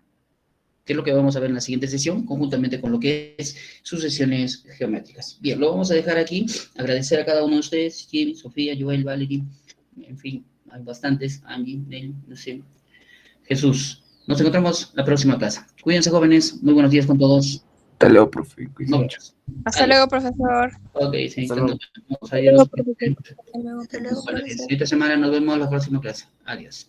Que es lo que vamos a ver en la siguiente sesión, conjuntamente con lo que es sucesiones geométricas. Bien, lo vamos a dejar aquí. Agradecer a cada uno de ustedes, Jim, Sofía, Joel, Valerie, en fin, hay bastantes, Angie, Nel, no sé, Jesús. Nos encontramos la próxima clase. Cuídense, jóvenes. Muy buenos días con todos. Hasta luego, profe. Cuídense mucho. Hasta luego, profesor. Ok, sí, Hasta luego. adiós. Hasta luego, profesor. Esta semana nos vemos en la próxima clase. Adiós.